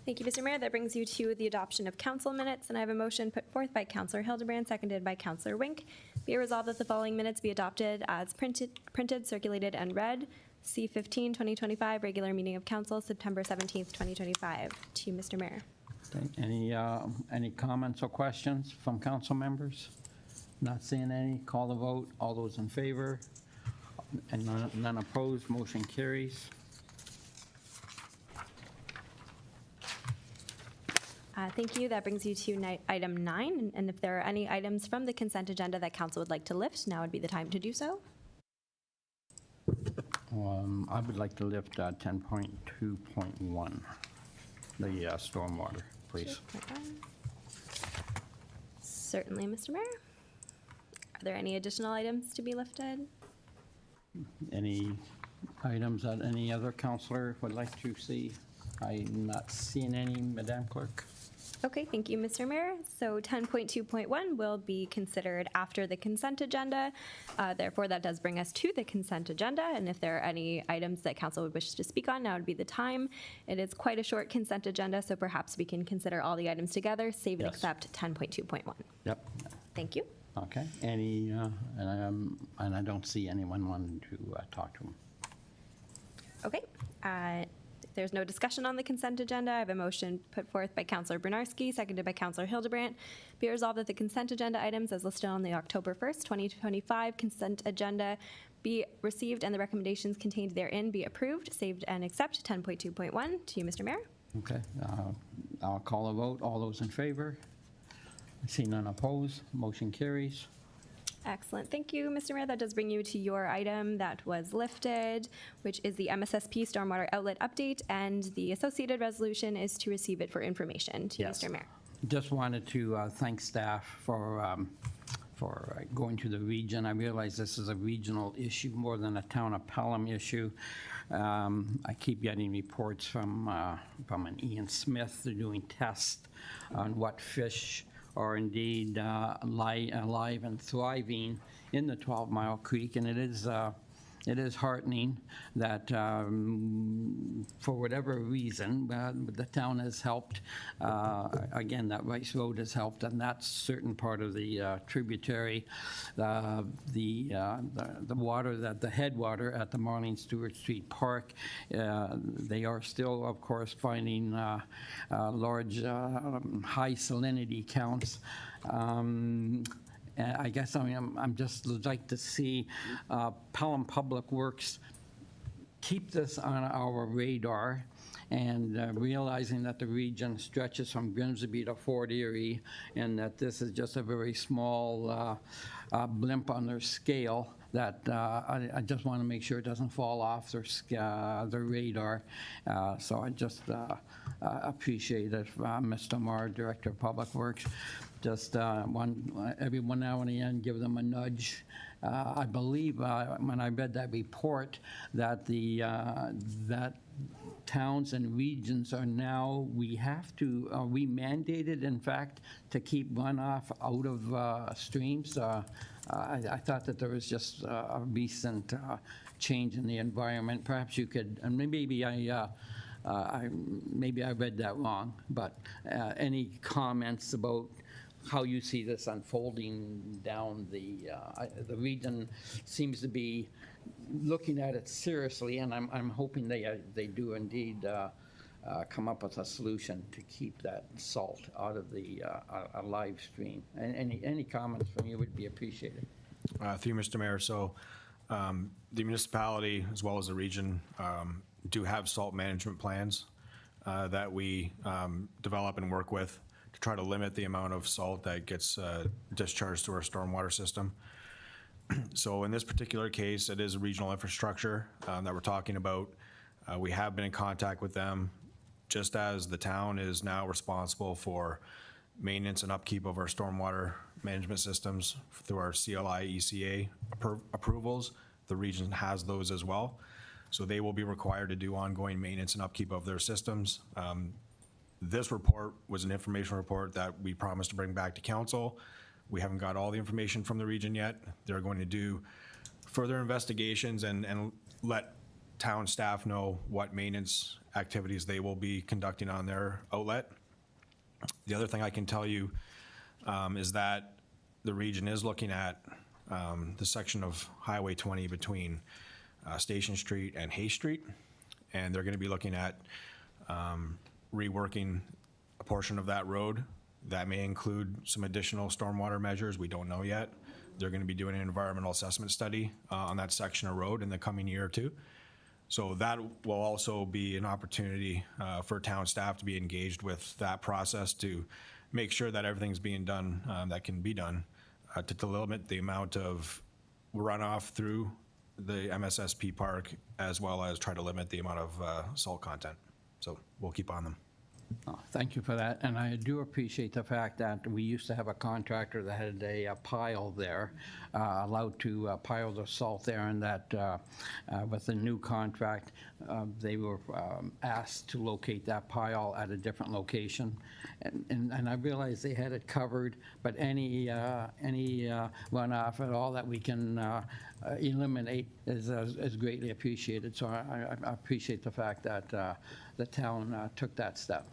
Thank you, Mr. Mayor. That brings you to the adoption of council minutes, and I have a motion put forth by Councillor Hildebrand, seconded by Councillor Wink. Be it resolved that the following minutes be adopted as printed, circulated, and read. C-15, 2025, regular meeting of council, September 17th, 2025. To you, Mr. Mayor. Okay, any comments or questions from council members? Not seeing any. Call the vote. All those in favor? And none opposed. Motion carries. Thank you. That brings you to item 9. And if there are any items from the consent agenda that council would like to lift, now would be the time to do so. I would like to lift 10.2.1, the stormwater, please. Certainly, Mr. Mayor. Are there any additional items to be lifted? Any items that any other councillor would like to see? I'm not seeing any, Madam Clerk. Okay, thank you, Mr. Mayor. So 10.2.1 will be considered after the consent agenda. Therefore, that does bring us to the consent agenda. And if there are any items that council would wish to speak on, now would be the time. It is quite a short consent agenda, so perhaps we can consider all the items together, save and Yes. accept 10.2.1. Yep. Thank you. Okay. Any, and I don't see anyone wanting to talk to him. Okay. If there's no discussion on the consent agenda, I have a motion put forth by Councillor Bernarski, seconded by Councillor Hildebrandt. Be it resolved that the consent agenda items as listed on the October 1st, 2025 consent agenda be received and the recommendations contained therein be approved, saved, and accept. 10.2.1 to you, Mr. Mayor. Okay. I'll call a vote. All those in favor? I see none opposed. Motion carries. Excellent. Thank you, Mr. Mayor. That does bring you to your item that was lifted, which is the MSSP Stormwater Outlet Update, and the associated resolution is to receive it for information to you, Yes. Mr. Mayor. Just wanted to thank staff for going to the region. I realize this is a regional issue more than a town of Pelham issue. I keep getting reports from an Ian Smith. They're doing tests on what fish are indeed alive and thriving in the 12 Mile Creek, and it is heartening that for whatever reason, the town has helped. Again, that Rice Road has helped, and that's certain part of the tributary. The water, the headwater at the Marlene Stewart Street Park, they are still, of course, finding large, high salinity counts. I guess I'm just like to see Pelham Public Works keep this on our radar, and realizing that the region stretches from Grimsby to Fort Erie, and that this is just a very small blimp on their scale, that I just want to make sure it doesn't fall off their radar. So I just appreciate it, Mr. Marr, Director of Public Works. Just every one now and again, give them a nudge. I believe when I read that report that that towns and regions are now, we mandated, in fact, to keep runoff out of streams. I thought that there was just a recent change in the environment. Perhaps you could, and maybe I read that wrong, but any comments about how you see this unfolding down the region seems to be looking at it seriously, and I'm hoping they do indeed come up with a solution to keep that salt out of the a live stream. And any comments from you would be appreciated. Through you, Mr. Mayor. So the municipality as well as the region do have salt management plans that we develop and work with to try to limit the amount of salt that gets discharged to our stormwater system. So in this particular case, it is a regional infrastructure that we're talking about. We have been in contact with them, just as the town is now responsible for maintenance and upkeep of our stormwater management systems through our CLI ECA approvals. The region has those as well. So they will be required to do ongoing maintenance and upkeep of their systems. This report was an information report that we promised to bring back to council. We haven't got all the information from the region yet. They're going to do further investigations and let town staff know what maintenance activities they will be conducting on their outlet. The other thing I can tell you is that the region is looking at the section of Highway 20 between Station Street and Hay Street, and they're going to be looking at reworking a portion of that road. That may include some additional stormwater measures. We don't know yet. they're going to be doing an environmental assessment study on that section of road in the coming year or two. So that will also be an opportunity for town staff to be engaged with that process to make sure that everything's being done that can be done to limit the amount of runoff through the MSSP park, as well as try to limit the amount of salt content. So we'll keep on them. Oh, thank you for that, and I do appreciate the fact that we used to have a contractor that had a pile there, allowed to pile the salt there, and that with the new contract, they were asked to locate that pile at a different location, and I realized they had it covered, but any runoff at all that we can eliminate is greatly appreciated. So I appreciate the fact that the town took that step.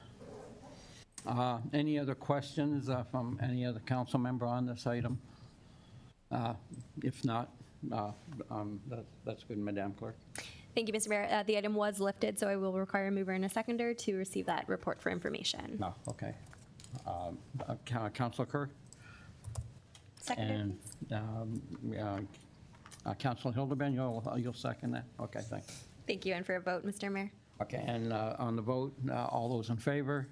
Any other questions from any other council member on this item? If not, that's good, Madam Clerk. Thank you, Mr. Mayor. The item was lifted, so I will require a mover and a seconder to receive that report for information. No, okay. Councilor Kerr? Seconder. And Councilor Hildebrand, you'll second that? Okay, thanks. Thank you, and for a vote, Mr. Mayor. Okay, and on the vote, all those in favor?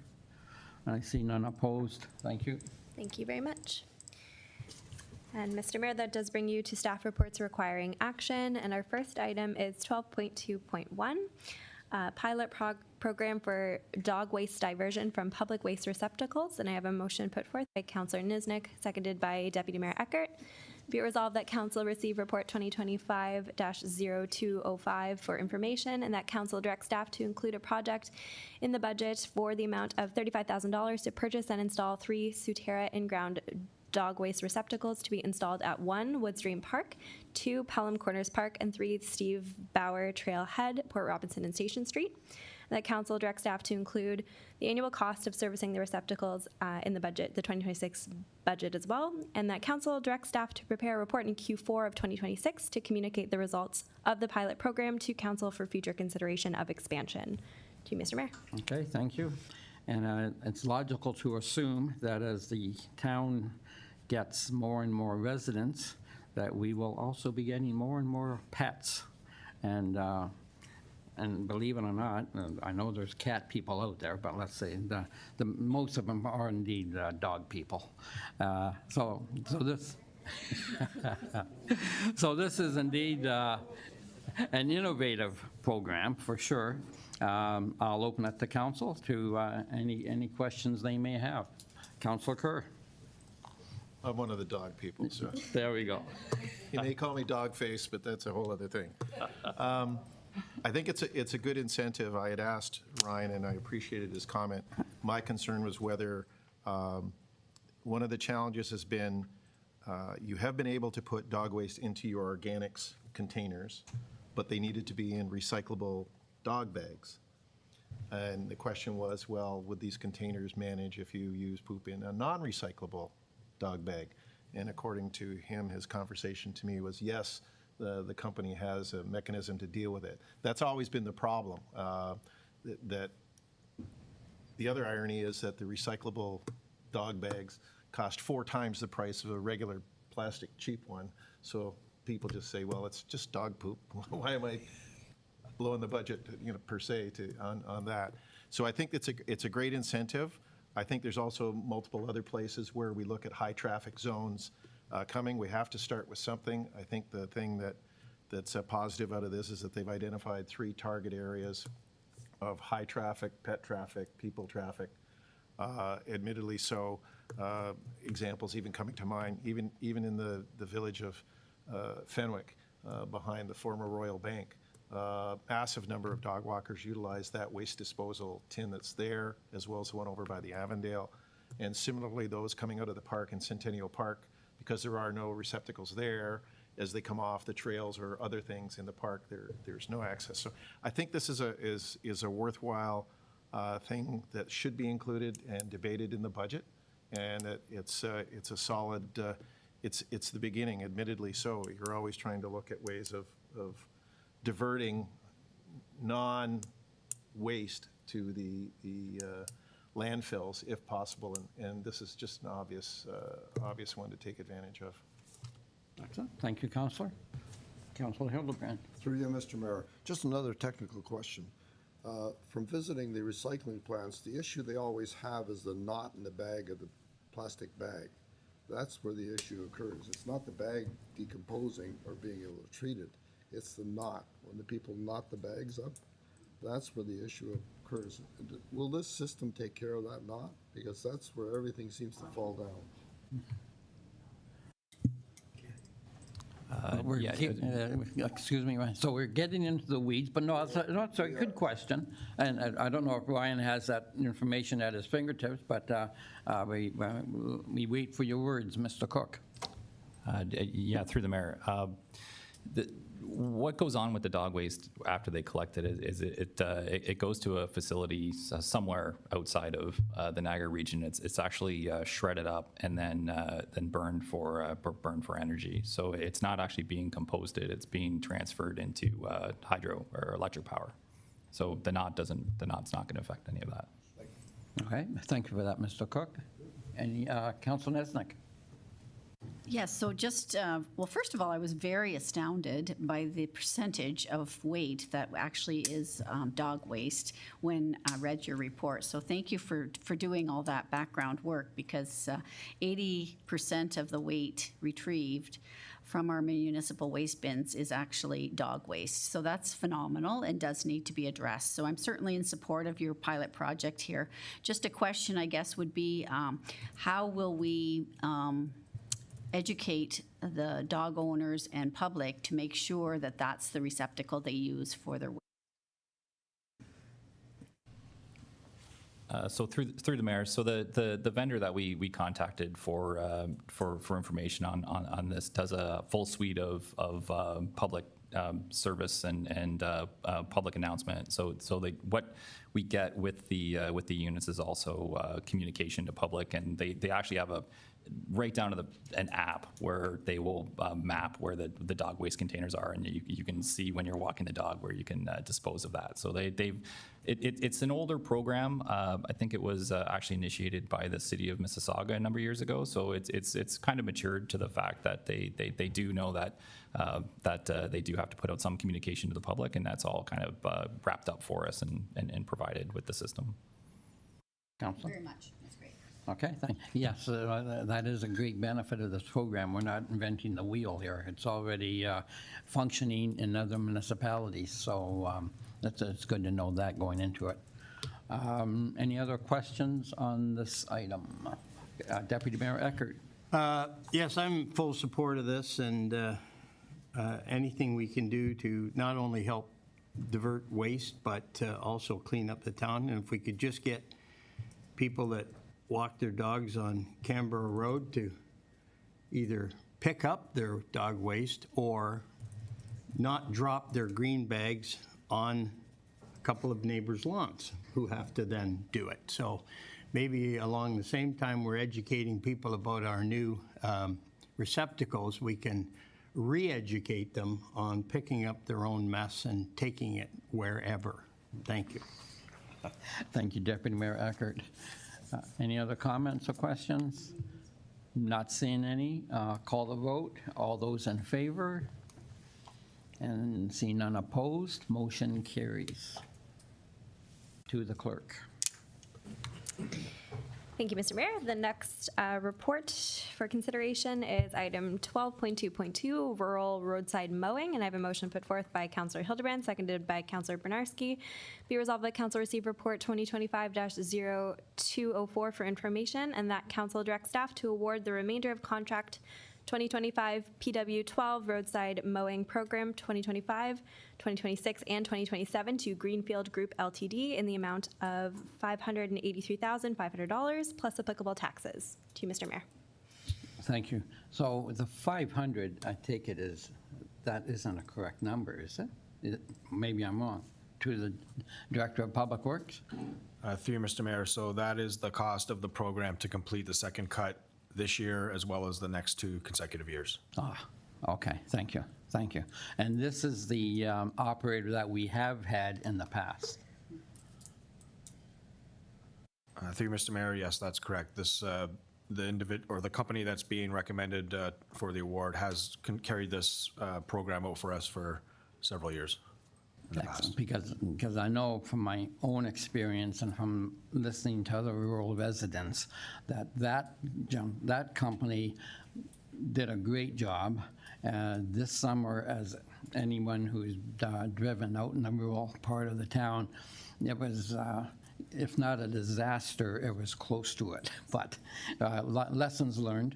I see none opposed. Thank you. Thank you very much. And Mr. Mayor, that does bring you to staff reports requiring action. And our first item is 12.2.1, pilot program for dog waste diversion from public waste receptacles. And I have a motion put forth by Councillor Niznik, seconded by Deputy Mayor Eckert. Be it resolved that Council receive report 2025-0205 for information, and that Council direct staff to include a project in the budget for the amount of $35,000 to purchase and install 3 Sutera in-ground dog waste receptacles to be installed at 1 Woodstream Park, 2 Pelham Corners Park, and 3 Steve Bauer Trailhead, Port Robinson and Station Street. That Council direct staff to include the annual cost of servicing the receptacles in the budget, the 2026 budget as well, and that Council direct staff to prepare a report in Q4 of 2026 to communicate the results of the pilot program to Council for future consideration of expansion. To you, Mr. Mayor. Okay, thank you. And it's logical to assume that as the town gets more and more residents, that we will also be getting more and more pets. And believe it or not, I know there's cat people out there, but let's say the most of them are indeed dog people. So this so this is indeed an innovative program for sure. I'll open it to council to any questions they may have. Councilor Kerr. I'm one of the dog people, so. There we go. You may call me dog face, but that's a whole other thing. I think it's a good incentive. I had asked Ryan, and I appreciated his comment. My concern was whether one of the challenges has been you have been able to put dog waste into your organics containers, but they needed to be in recyclable dog bags. And the question was, well, would these containers manage if you use poop in a non-recyclable dog bag? And according to him, his conversation to me was, yes, the company has a mechanism to deal with it. That's always been the problem. That the other irony is that the recyclable dog bags cost 4 times the price of a regular plastic cheap one. So people just say, well, it's just dog poop. Why am I blowing the budget, per se, on that? So I think it's a great incentive. I think there's also multiple other places where we look at high traffic zones coming. We have to start with something. I think the thing that's positive out of this is that they've identified 3 target areas of high traffic, pet traffic, people traffic. Admittedly so, examples even coming to mind, even in the village of Fenwick, behind the former Royal Bank. Massive number of dog walkers utilize that waste disposal tin that's there, as well as the one over by the Avondale. And similarly, those coming out of the park in Centennial Park, because there are no receptacles there, as they come off the trails or other things in the park, there's no access. So I think this is a worthwhile thing that should be included and debated in the budget, and that it's a solid. It's the beginning, admittedly so. You're always trying to look at ways of diverting non-waste to the landfills if possible, and this is just an obvious one to take advantage of. Excellent. Thank you, Councillor. Councillor Hildebrand. Through you, Mr. Mayor. Just another technical question. From visiting the recycling plants, the issue they always have is the knot in the bag of the plastic bag. That's where the issue occurs. It's not the bag decomposing or being able to treat it. It's the knot. When the people knot the bags up, that's where the issue occurs. Will this system take care of that knot? Because that's where everything seems to fall down. Excuse me, Ryan. So we're getting into the weeds, but no, it's a good question. And I don't know if Ryan has that information at his fingertips, but we wait for your words, Mr. Cook. Yeah, through the mayor. What goes on with the dog waste after they collect it is it goes to a facility somewhere outside of the Niagara region. It's actually shredded up and then burned for energy. So it's not actually being composted. It's being transferred into hydro or electric power. So the knot's not going to affect any of that. Okay, thank you for that, Mr. Cook. Any Council Nesnick? Yes, so just, well, first of all, I was very astounded by the percentage of weight that actually is dog waste when I read your report. So thank you for doing all that background work, because 80% of the weight retrieved from our municipal waste bins is actually dog waste. So that's phenomenal and does need to be addressed. So I'm certainly in support of your pilot project here. Just a question, I guess, would be how will we educate the dog owners and public to make sure that that's the receptacle they use for their. So through the mayor, so the vendor that we contacted for information on this does a full suite of public service and public announcement. So what we get with the units is also communication to public, and they actually have right down to an app where they will map where the dog waste containers are, and you can see when you're walking the dog where you can dispose of that. So it's an older program. I think it was actually initiated by the city of Mississauga a number of years ago. So it's kind of matured to the fact that they do know that they do have to put out some communication to the public, and that's all kind of wrapped up for us and provided with the system. Council? Very much. That's great. Okay, yes, that is a great benefit of this program. We're not inventing the wheel here. It's already functioning in other municipalities, so it's good to know that going into it. Any other questions on this item? Deputy Mayor Eckert. Yes, I'm in full support of this, and anything we can do to not only help divert waste, but also clean up the town. And if we could just get people that walk their dogs on Canberra Road to either pick up their dog waste or not drop their green bags on a couple of neighbors' lawns who have to then do it. So maybe along the same time we're educating people about our new receptacles, we can re-educate them on picking up their own mess and taking it wherever. Thank you. Thank you, Deputy Mayor Eckert. Any other comments or questions? Not seeing any. Call the vote. All those in favor? And seeing none opposed, motion carries. To the clerk. Thank you, Mr. Mayor. The next report for consideration is item 12.2.2, rural roadside mowing, and I have a motion put forth by Councillor Hildebrand, seconded by Councillor Bernarski. Be resolved that Council receive report 2025-0204 for information, and that Council direct staff to award the remainder of contract 2025 PW12 roadside mowing program 2025, 2026, and 2027 to Greenfield Group Ltd. in the amount of $583,500 plus applicable taxes. To you, Mr. Mayor. Thank you. So the 500, I take it is, that isn't a correct number, is it? Maybe I'm wrong. To the Director of Public Works? Through you, Mr. Mayor, so that is the cost of the program to complete the second cut this year as well as the next 2 consecutive years. Okay, thank you, thank you. And this is the operator that we have had in the past? Through you, Mr. Mayor, yes, that's correct. This the company that's being recommended for the award has carried this program out for us for several years in the past. Because I know from my own experience and from listening to other rural residents that company did a great job. This summer, as anyone who's driven out in the rural part of the town, it was, if not a disaster, it was close to it. But lessons learned.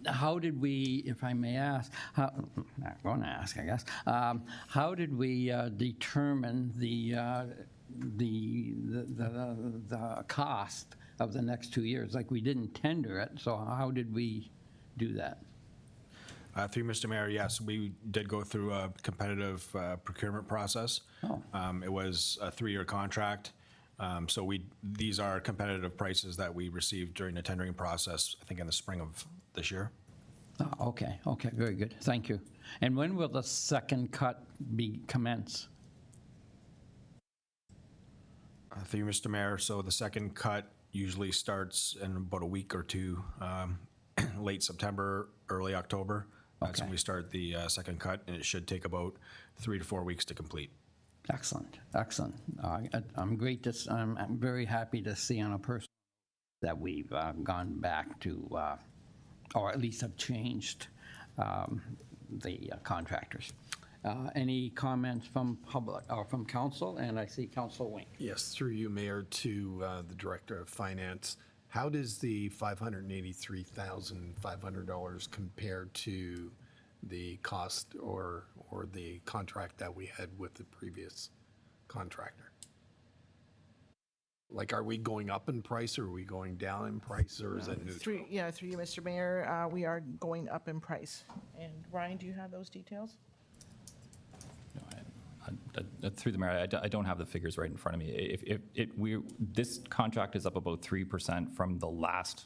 How did we, if I may ask, I'm going to ask, I guess, how did we determine the cost of the next 2 years? Like, we didn't tender it, so how did we do that? Through Mr. Mayor, yes, we did go through a competitive procurement process. It was a 3-year contract. So these are competitive prices that we received during the tendering process, I think in the spring of this year. Oh, okay, very good, thank you. And when will the second cut commence? Through Mr. Mayor, so the second cut usually starts in about a week or two, late September, early October. That's when we start the second cut, and it should take about 3 to 4 weeks to complete. Excellent. I'm very happy to see on a personal that we've gone back to, or at least have changed the contractors. Any comments from public or from council? And I see Council Wink. Yes, through you, Mayor, to the Director of Finance. How does the $583,500 compare to the cost or the contract that we had with the previous contractor? Like, are we going up in price, or are we going down in price, or is it neutral? Through you, Mr. Mayor, we are going up in price. And Ryan, do you have those details? Through the mayor, I don't have the figures right in front of me. This contract is up about 3% from the last.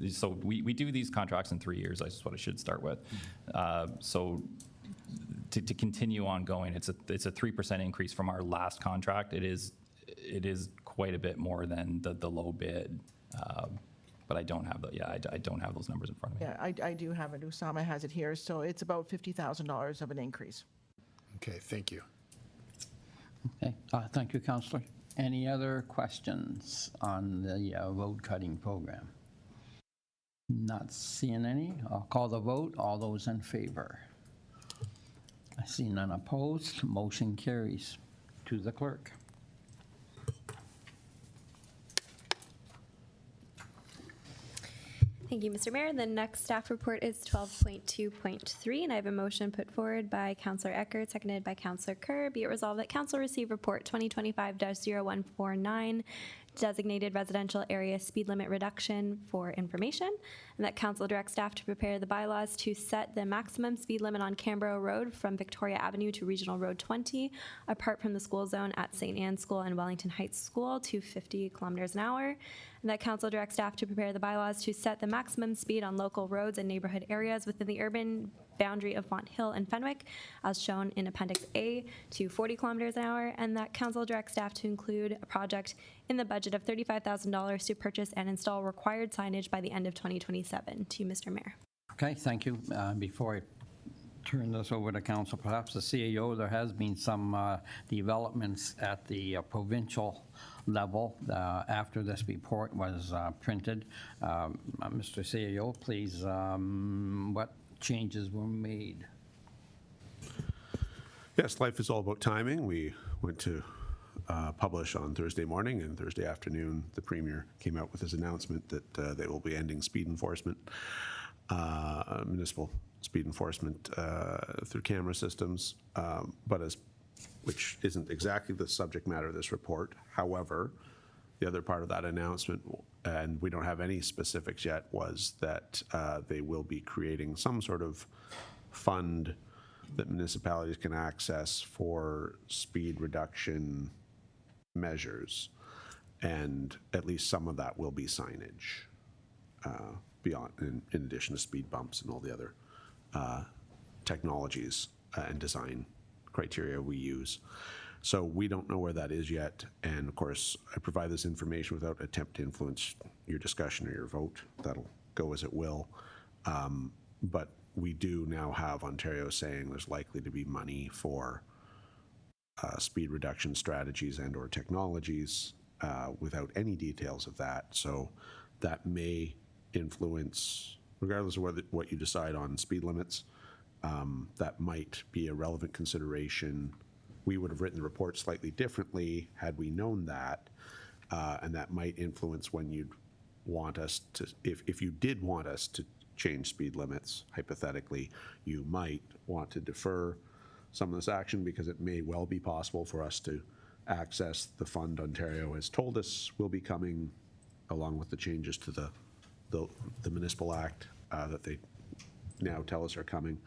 So we do these contracts in 3 years. That's what I should start with. So to continue on going, it's a 3% increase from our last contract. It is quite a bit more than the low bid. But I don't have I don't have those numbers in front of me. Yeah, I do have it. Usama has it here. So it's about $50,000 of an increase. Okay, thank you. Okay, thank you, Councillor. Any other questions on the road cutting program? Not seeing any. I'll call the vote. All those in favor? I see none opposed. Motion carries. To the clerk. Thank you, Mr. Mayor. The next staff report is 12.2.3, and I have a motion put forward by Councillor Eckert, seconded by Councillor Kerr. Be it resolved that Council receive report 2025-0149, designated residential area speed limit reduction for information, and that Council direct staff to prepare the bylaws to set the maximum speed limit on Canberra Road from Victoria Avenue to Regional Road 20, apart from the school zone at St. Anne's School and Wellington Heights School, to 50 kilometers an hour, and that Council direct staff to prepare the bylaws to set the maximum speed on local roads and neighborhood areas within the urban boundary of Font Hill and Fenwick, as shown in Appendix A, to 40 kilometers an hour, and that Council direct staff to include a project in the budget of $35,000 to purchase and install required signage by the end of 2027. To you, Mr. Mayor. Okay, thank you. Before I turn this over to Council, perhaps the CAO, there has been some developments at the provincial level after this report was printed. Mr. CAO, please, what changes were made? Yes, life is all about timing. We went to publish on Thursday morning, and Thursday afternoon, the Premier came out with his announcement that they will be ending speed enforcement, municipal speed enforcement through camera systems, which isn't exactly the subject matter of this report. However, the other part of that announcement, and we don't have any specifics yet, was that they will be creating some sort of fund that municipalities can access for speed reduction measures, and at least some of that will be signage beyond, in addition to speed bumps and all the other technologies and design criteria we use. So we don't know where that is yet. And of course, I provide this information without attempt to influence your discussion or your vote. That'll go as it will. But we do now have Ontario saying there's likely to be money for speed reduction strategies and or technologies without any details of that. So that may influence, regardless of what you decide on speed limits, that might be a relevant consideration. We would have written the report slightly differently had we known that, and that might influence when you'd want us to, if you did want us to change speed limits, hypothetically, you might want to defer some of this action because it may well be possible for us to access the fund Ontario has told us will be coming along with the changes to the Municipal Act that they now tell us are coming.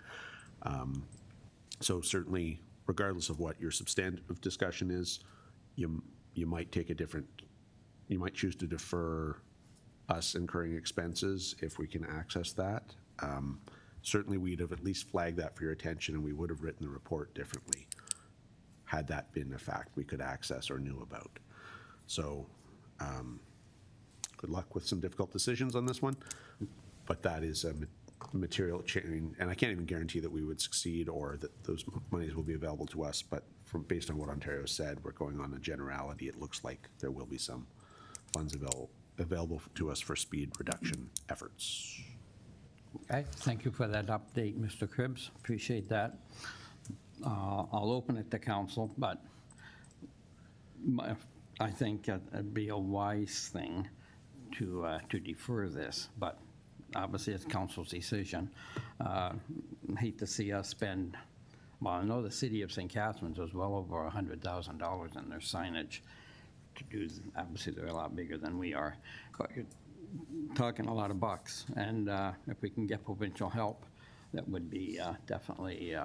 So certainly, regardless of what your substantive discussion is, you might take a different, you might choose to defer us incurring expenses if we can access that. Certainly, we'd have at least flagged that for your attention, and we would have written the report differently had that been a fact we could access or knew about. So good luck with some difficult decisions on this one, but that is a material change, and I can't even guarantee that we would succeed or that those monies will be available to us, but based on what Ontario said, we're going on a generality. It looks like there will be some funds available to us for speed reduction efforts. Okay, thank you for that update, Mr. Cribbs. Appreciate that. I'll open it to council, but I think it'd be a wise thing to defer this, but obviously it's council's decision. Hate to see us spend, well, I know the city of St. Catharines was well over $100,000 in their signage to do, obviously they're a lot bigger than we are, but you're talking a lot of bucks, and if we can get provincial help, that would be definitely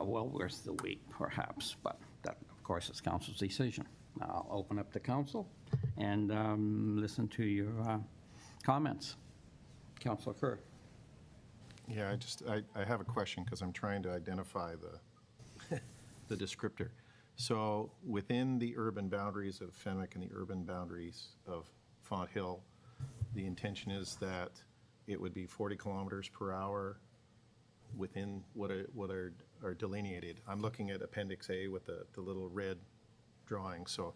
well worth the wait, perhaps, but that, of course, is council's decision. I'll open up to council and listen to your comments. Councilor Kerr. Yeah, I have a question because I'm trying to identify the descriptor. So within the urban boundaries of Fenwick and the urban boundaries of Font Hill, the intention is that it would be 40 kilometers per hour within what are delineated. I'm looking at Appendix A with the little red drawing, so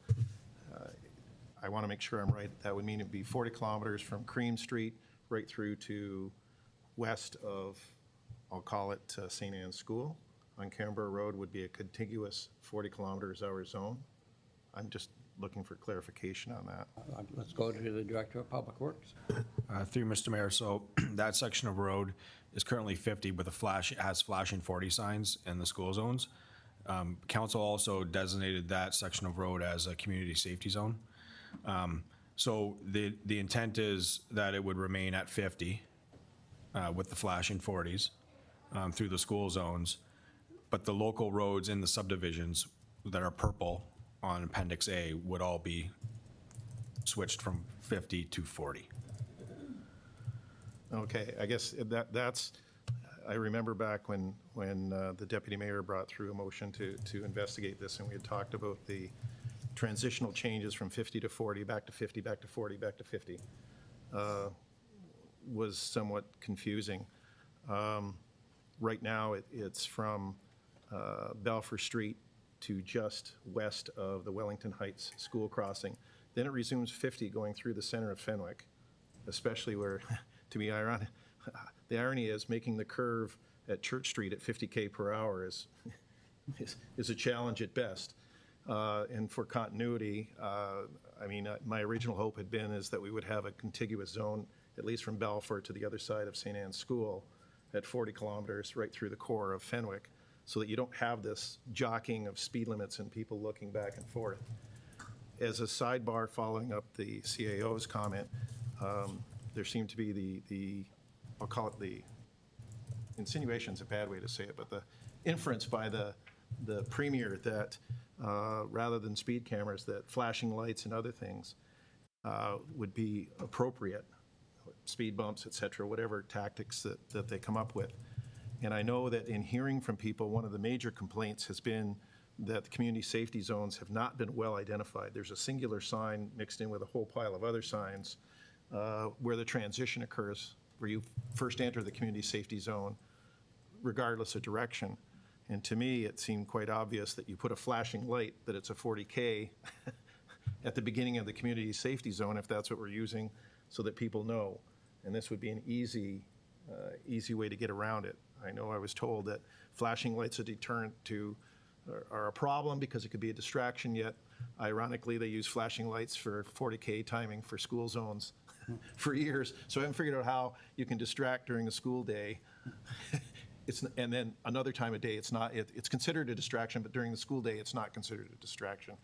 I want to make sure I'm right. That would mean it'd be 40 kilometers from Cream Street right through to west of, I'll call it St. Anne's School. On Canberra Road would be a contiguous 40 kilometers hour zone. I'm just looking for clarification on that. Let's go to the Director of Public Works. Through Mr. Mayor, so that section of road is currently 50 with it has flashing 40 signs in the school zones. Council also designated that section of road as a community safety zone. So the intent is that it would remain at 50 with the flashing 40s through the school zones, but the local roads in the subdivisions that are purple on Appendix A would all be switched from 50 to 40. Okay, I guess that's, I remember back when the deputy mayor brought through a motion to investigate this, and we had talked about the transitional changes from 50 to 40, back to 50, back to 40, back to 50, was somewhat confusing. Right now, it's from Balfour Street to just west of the Wellington Heights school crossing. Then it resumes 50 going through the center of Fenwick, especially where, to be ironic, the irony is making the curve at Church Street at 50K per hour is a challenge at best. And for continuity, I mean, my original hope had been is that we would have a contiguous zone, at least from Balfour to the other side of St. Anne's School at 40 kilometers right through the core of Fenwick, so that you don't have this jockeying of speed limits and people looking back and forth. As a sidebar, following up the CAO's comment, there seemed to be the I'll call it the insinuation's a bad way to say it, but the inference by the premier that rather than speed cameras, that flashing lights and other things would be appropriate, speed bumps, et cetera, whatever tactics that they come up with. And I know that in hearing from people, one of the major complaints has been that the community safety zones have not been well identified. There's a singular sign mixed in with a whole pile of other signs where the transition occurs, where you first enter the community safety zone, regardless of direction. And to me, it seemed quite obvious that you put a flashing light that it's a 40K at the beginning of the community safety zone, if that's what we're using, so that people know. And this would be an easy way to get around it. I know I was told that flashing lights are deterrent are a problem because it could be a distraction, yet ironically, they use flashing lights for 40K timing for school zones for years. So I haven't figured out how you can distract during the school day. And then another time of day, it's considered a distraction, but during the school day, it's not considered a distraction.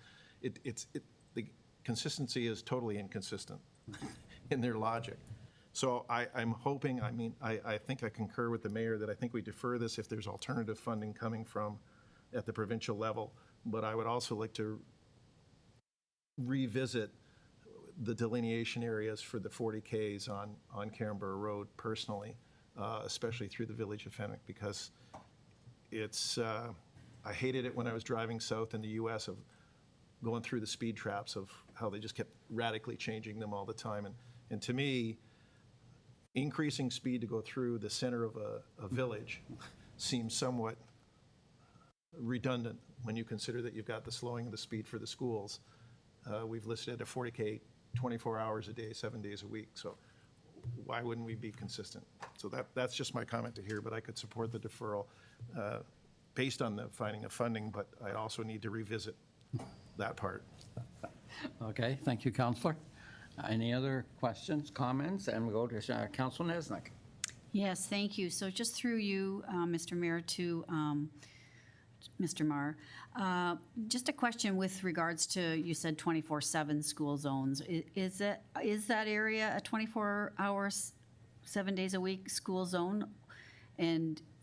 The consistency is totally inconsistent in their logic. So I'm hoping, I think I concur with the mayor that I think we defer this if there's alternative funding coming from at the provincial level. But I would also like to revisit the delineation areas for the 40Ks on Canberra Road personally, especially through the village of Fenwick, because I hated it when I was driving south in the US of going through the speed traps of how they just kept radically changing them all the time. And to me, increasing speed to go through the center of a village seems somewhat redundant when you consider that you've got the slowing of the speed for the schools. We've listed it at 40K 24 hours a day, 7 days a week. So why wouldn't we be consistent? So that's just my comment to here, but I could support the deferral based on the finding of funding, but I also need to revisit that part. Okay, thank you, Councillor. Any other questions, comments? And we go to Councillor Nesnick. Yes, thank you. So just through you, Mr. Mayor, to Mr. Marr, just a question with regards to, you said 24/7 school zones. Is that area a 24 hours, 7 days a week school zone?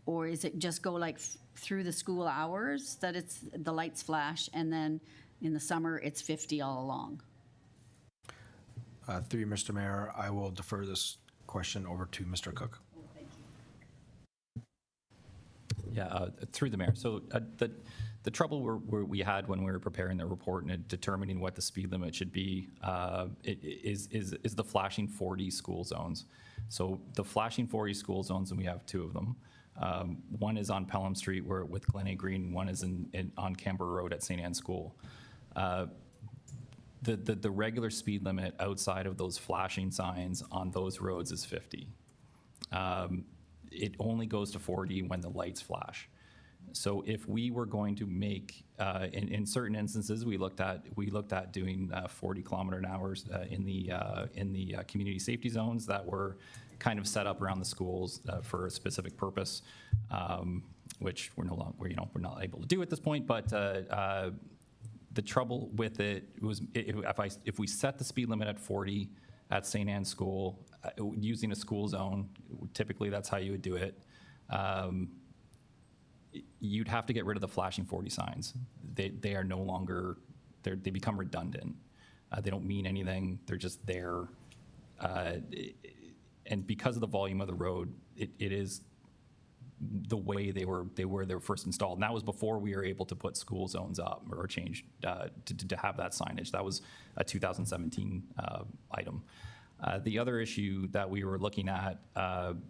Or is it just go like through the school hours that the lights flash, and then in the summer it's 50 all along? Through you, Mr. Mayor, I will defer this question over to Mr. Cook. Yeah, through the mayor. So the trouble we had when we were preparing the report and determining what the speed limit should be is the flashing 40 school zones. So the flashing 40 school zones, and we have two of them. One is on Pelham Street with Glen A Green, one is on Canberra Road at St. Anne's School. The regular speed limit outside of those flashing signs on those roads is 50. It only goes to 40 when the lights flash. So if we were going to make, in certain instances, we looked at doing 40 kilometer an hour in the community safety zones that were kind of set up around the schools for a specific purpose, which we're we're not able to do at this point. But the trouble with it was if we set the speed limit at 40 at St. Anne's School, using a school zone, typically that's how you would do it. You'd have to get rid of the flashing 40 signs. They are no longer, they become redundant. They don't mean anything. They're just there. And because of the volume of the road, it is the way they were first installed. And that was before we were able to put school zones up or change to have that signage. That was a 2017 item. The other issue that we were looking at,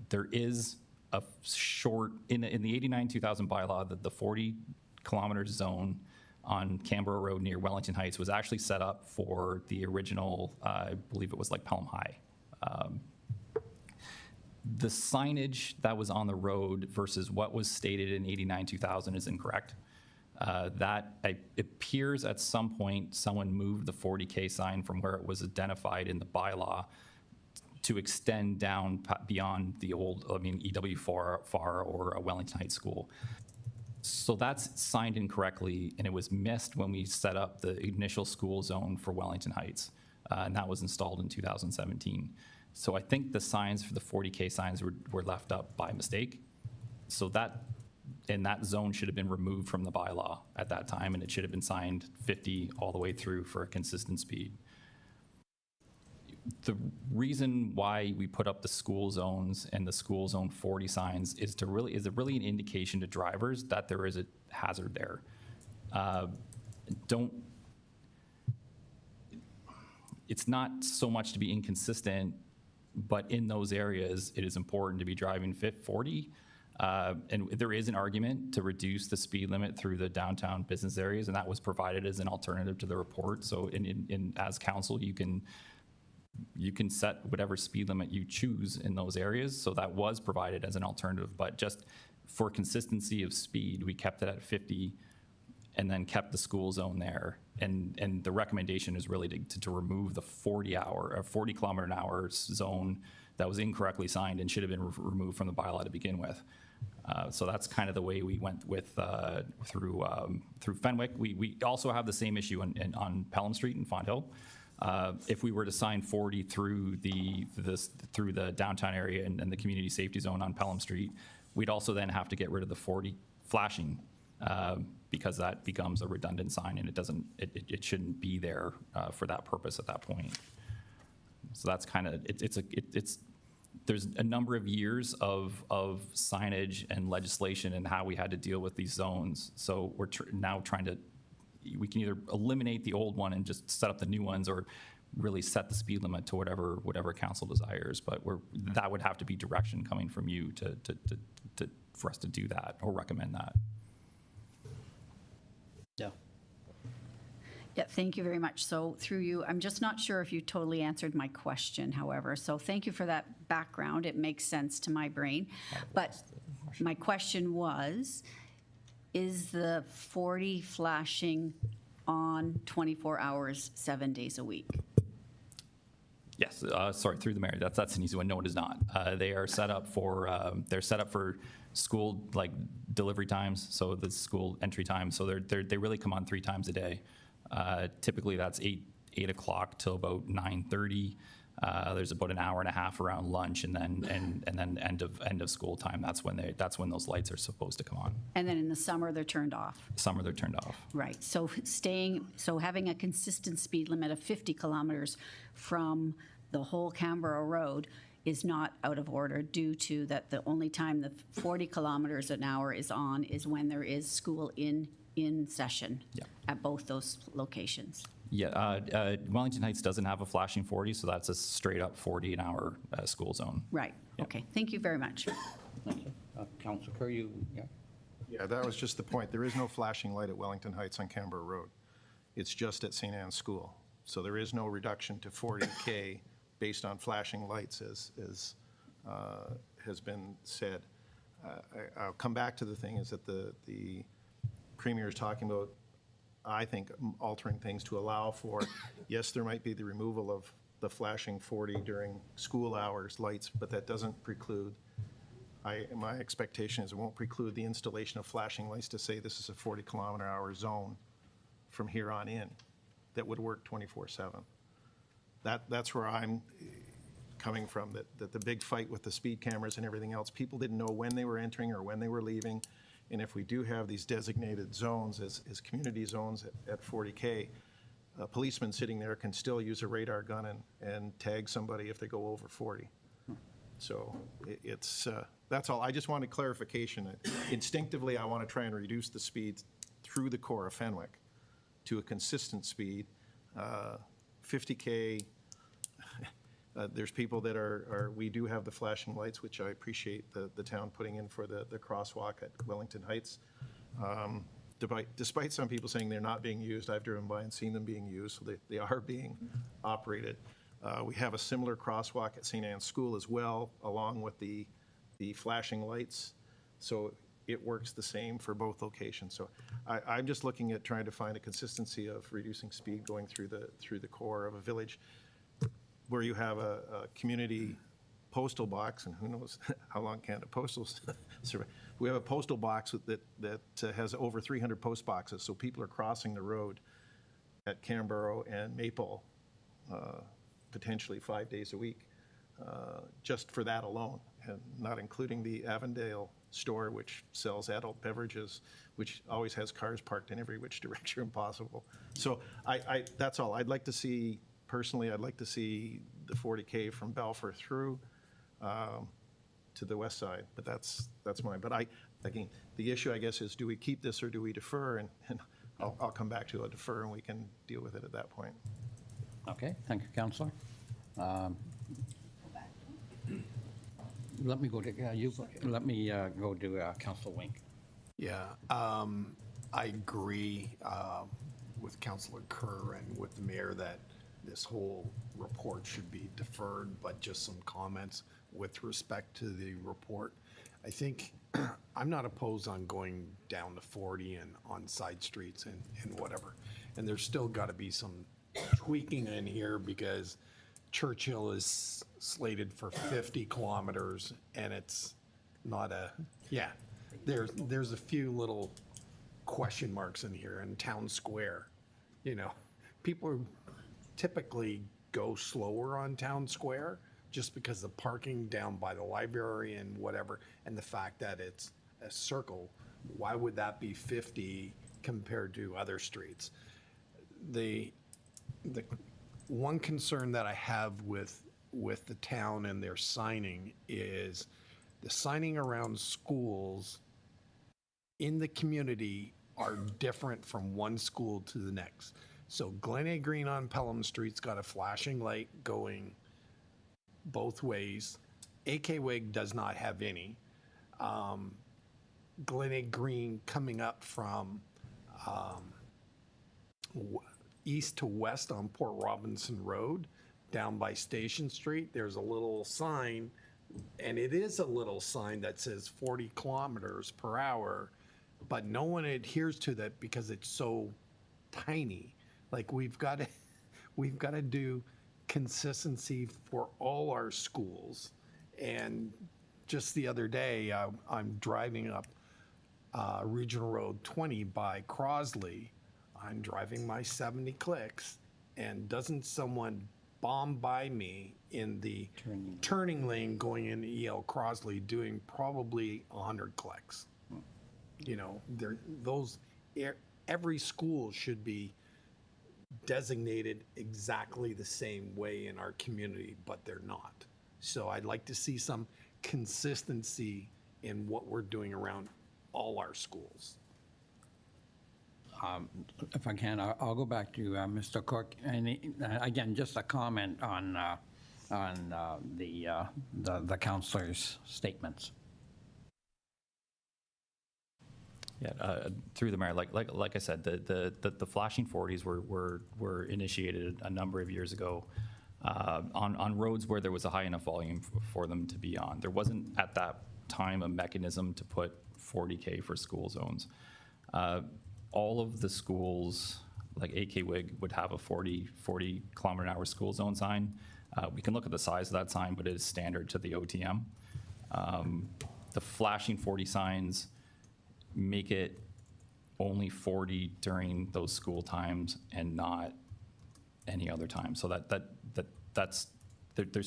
there is a short, in the 89-2000 bylaw, that the 40 kilometer zone on Canberra Road near Wellington Heights was actually set up for the original, I believe it was like Pelham High. The signage that was on the road versus what was stated in 89-2000 is incorrect. It appears at some point someone moved the 40K sign from where it was identified in the bylaw to extend down beyond the old, EW FAR or Wellington Heights School. So that's signed incorrectly, and it was missed when we set up the initial school zone for Wellington Heights, and that was installed in 2017. So I think the signs for the 40K signs were left up by mistake. So that zone should have been removed from the bylaw at that time, and it should have been signed 50 all the way through for a consistent speed. The reason why we put up the school zones and the school zone 40 signs is really an indication to drivers that there is a hazard there. don't, it's not so much to be inconsistent, but in those areas, it is important to be driving 40. And there is an argument to reduce the speed limit through the downtown business areas, and that was provided as an alternative to the report. So as council, you can set whatever speed limit you choose in those areas. So that was provided as an alternative, but just for consistency of speed, we kept it at 50 and then kept the school zone there. And the recommendation is really to remove the 40 kilometer an hour zone that was incorrectly signed and should have been removed from the bylaw to begin with. So that's kind of the way we went with through Fenwick. We also have the same issue on Pelham Street in Fonthill. If we were to sign 40 through the downtown area and the community safety zone on Pelham Street, we'd also then have to get rid of the 40 flashing because that becomes a redundant sign and it shouldn't be there for that purpose at that point. So that's kind of there's a number of years of signage and legislation and how we had to deal with these zones. So we're now trying to, we can either eliminate the old one and just set up the new ones, or really set the speed limit to whatever council desires. But that would have to be direction coming from you for us to do that or recommend that. Yeah. Yeah, thank you very much. So through you, I'm just not sure if you totally answered my question, however. So thank you for that background. It makes sense to my brain. But my question was, is the 40 flashing on 24 hours, 7 days a week? Yes, sorry, through the mayor. That's an easy one. No, it is not. They are set up for school delivery times, so the school entry times. So they really come on 3 times a day. Typically, that's 8 o'clock till about 9:30. There's about an hour and a half around lunch, and then end of school time. That's when those lights are supposed to come on. And then in the summer, they're turned off. Summer, they're turned off. Right. So having a consistent speed limit of 50 kilometers from the whole Canberra Road is not out of order, due to that the only time the 40 kilometers an hour is on is when there is school in session at both those locations. Yeah, Wellington Heights doesn't have a flashing 40, so that's a straight up 40 an hour school zone. Right. Okay. Thank you very much. Thank you. Councilor Kerr, yeah. Yeah, that was just the point. There is no flashing light at Wellington Heights on Canberra Road. It's just at St. Anne's School. So there is no reduction to 40K based on flashing lights, as has been said. I'll come back to the thing is that the Premier is talking about, I think, altering things to allow for, yes, there might be the removal of the flashing 40 during school hours lights, but that doesn't preclude, my expectation is it won't preclude the installation of flashing lights to say this is a 40 kilometer hour zone from here on in that would work 24/7. That's where I'm coming from, that the big fight with the speed cameras and everything else, people didn't know when they were entering or when they were leaving. And if we do have these designated zones as community zones at 40K, a policeman sitting there can still use a radar gun and tag somebody if they go over 40. So it's, that's all. I just wanted clarification. Instinctively, I want to try and reduce the speed through the core of Fenwick to a consistent speed. 50K, there's people that we do have the flashing lights, which I appreciate the town putting in for the crosswalk at Wellington Heights. Despite some people saying they're not being used, I've driven by and seen them being used, so they are being operated. We have a similar crosswalk at St. Anne's School as well, along with the flashing lights. So it works the same for both locations. So I'm just looking at trying to find a consistency of reducing speed going through the core of a village where you have a community postal box, and who knows how long Canada Postal survive. We have a postal box that has over 300 post boxes, so people are crossing the road at Canberra and Maple potentially 5 days a week, just for that alone, and not including the Avondale store, which sells adult beverages, which always has cars parked in every which direction possible. So that's all. I'd like to see, personally, I'd like to see the 40K from Balfour through to the west side, but that's mine. But again, the issue, I guess, is do we keep this or do we defer? And I'll come back to a defer and we can deal with it at that point. Okay, thank you, Councillor. Let me go to, let me go to Councillor Wink. Yeah, I agree with Councillor Kerr and with the mayor that this whole report should be deferred, but just some comments with respect to the report. I think I'm not opposed on going down to 40 and on side streets and whatever. And there's still got to be some tweaking in here because Churchill is slated for 50 kilometers and it's not a, yeah, there's a few little question marks in here. And Town Square, you know, people typically go slower on Town Square just because the parking down by the library and whatever, and the fact that it's a circle, why would that be 50 compared to other streets? The one concern that I have with the town and their signing is the signing around schools in the community are different from one school to the next. So Glen A. Green on Pelham Street's got a flashing light going both ways. AK Wig does not have any. Glen A. Green coming up from east to west on Port Robinson Road, down by Station Street, there's a little sign, and it is a little sign that says 40 kilometers per hour, but no one adheres to that because it's so tiny. Like we've got to do consistency for all our schools. And just the other day, I'm driving up Regional Road 20 by Crosley. I'm driving my 70 clicks, and doesn't someone bomb by me in the turning lane going into EL Crosley doing probably 100 clicks? You know, every school should be designated exactly the same way in our community, but they're not. So I'd like to see some consistency in what we're doing around all our schools. If I can, I'll go back to Mr. Cook. And again, just a comment on the councillor's statements. Yeah, through the mayor, like I said, the flashing 40s were initiated a number of years ago on roads where there was a high enough volume for them to be on. There wasn't at that time a mechanism to put 40K for school zones. All of the schools, like AK Wig, would have a 40 kilometer an hour school zone sign. We can look at the size of that sign, but it is standard to the OTM. The flashing 40 signs make it only 40 during those school times and not any other time. So there's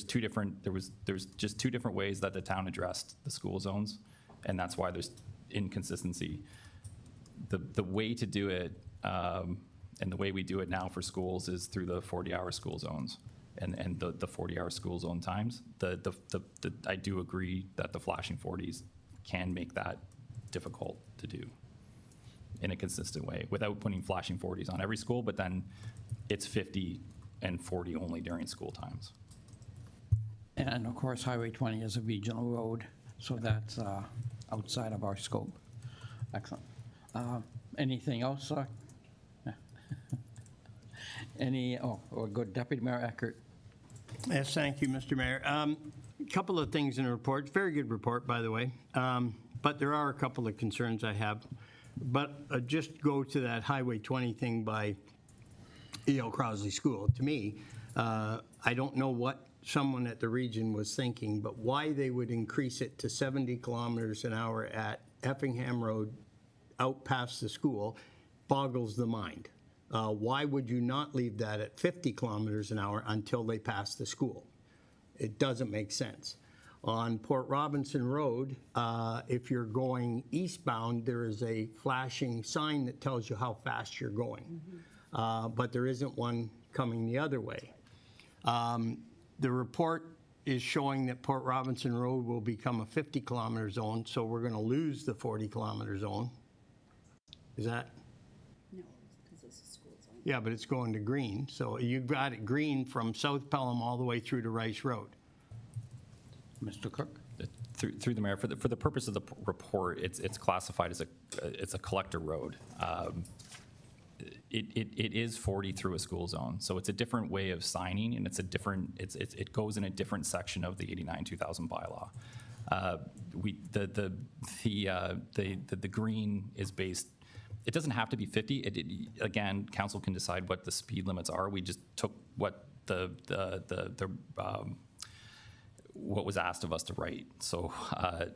just two different ways that the town addressed the school zones, and that's why there's inconsistency. The way to do it, and the way we do it now for schools, is through the 40-hour school zones and the 40-hour school zone times. I do agree that the flashing 40s can make that difficult to do in a consistent way without putting flashing 40s on every school, but then it's 50 and 40 only during school times. And of course, Highway 20 is a regional road, so that's outside of our scope. Excellent. Anything else? Or good, Deputy Mayor Eckert. Yes, thank you, Mr. Mayor. A couple of things in the report. Very good report, by the way. But there are a couple of concerns I have. But just go to that Highway 20 thing by E.L. Crosley School. To me, I don't know what someone at the region was thinking, but why they would increase it to 70 kilometers an hour at Effingham Road out past the school boggles the mind. Why would you not leave that at 50 kilometers an hour until they pass the school? It doesn't make sense. On Port Robinson Road, if you're going eastbound, there is a flashing sign that tells you how fast you're going. But there isn't one coming the other way. The report is showing that Port Robinson Road will become a 50 kilometer zone, so we're going to lose the 40 kilometer zone. Is that? Yeah, but it's going to green, so you've got it green from South Pelham all the way through to Rice Road. Mr. Cook? Through the mayor, for the purpose of the report, it's classified as a collector road. It is 40 through a school zone, so it's a different way of signing, and it goes in a different section of the 89-2000 bylaw. The green is based. It doesn't have to be 50. Again, council can decide what the speed limits are. We just took what what was asked of us to write. So,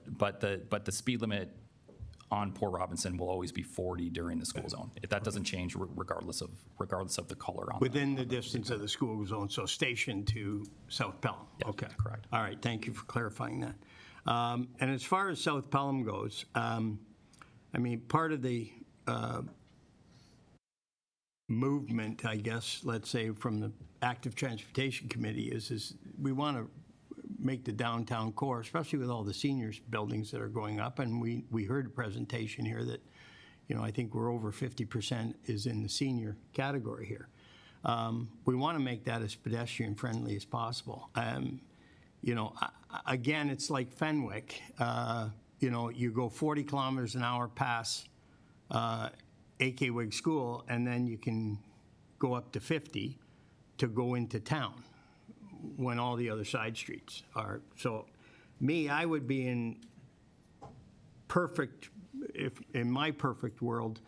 but the speed limit on Port Robinson will always be 40 during the school zone. That doesn't change regardless of the color on. Within the distance of the school zone, so station to South Pelham. Yes, okay, correct. All right, thank you for clarifying that. And as far as South Pelham goes, I mean, part of the movement, I guess, let's say from the Active Transportation Committee is we want to make the downtown core, especially with all the seniors buildings that are going up. And we heard a presentation here that, I think we're over 50% is in the senior category here. We want to make that as pedestrian friendly as possible. Again, it's like Fenwick. You go 40 kilometers an hour past AK Wig School, and then you can go up to 50 to go into town when all the other side streets are. So I would be in my perfect world,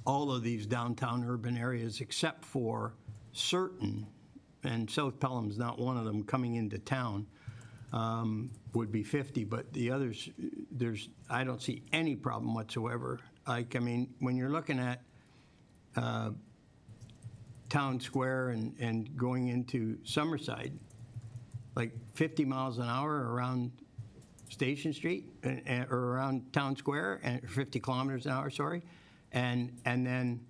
all of these downtown urban areas except for certain, and South Pelham's not one of them, coming into town, would be 50, but the others, I don't see any problem whatsoever. When you're looking at Town Square and going into Summerside, like 50 miles an hour around Station Street, or around Town Square, and 50 kilometers an hour, sorry, and then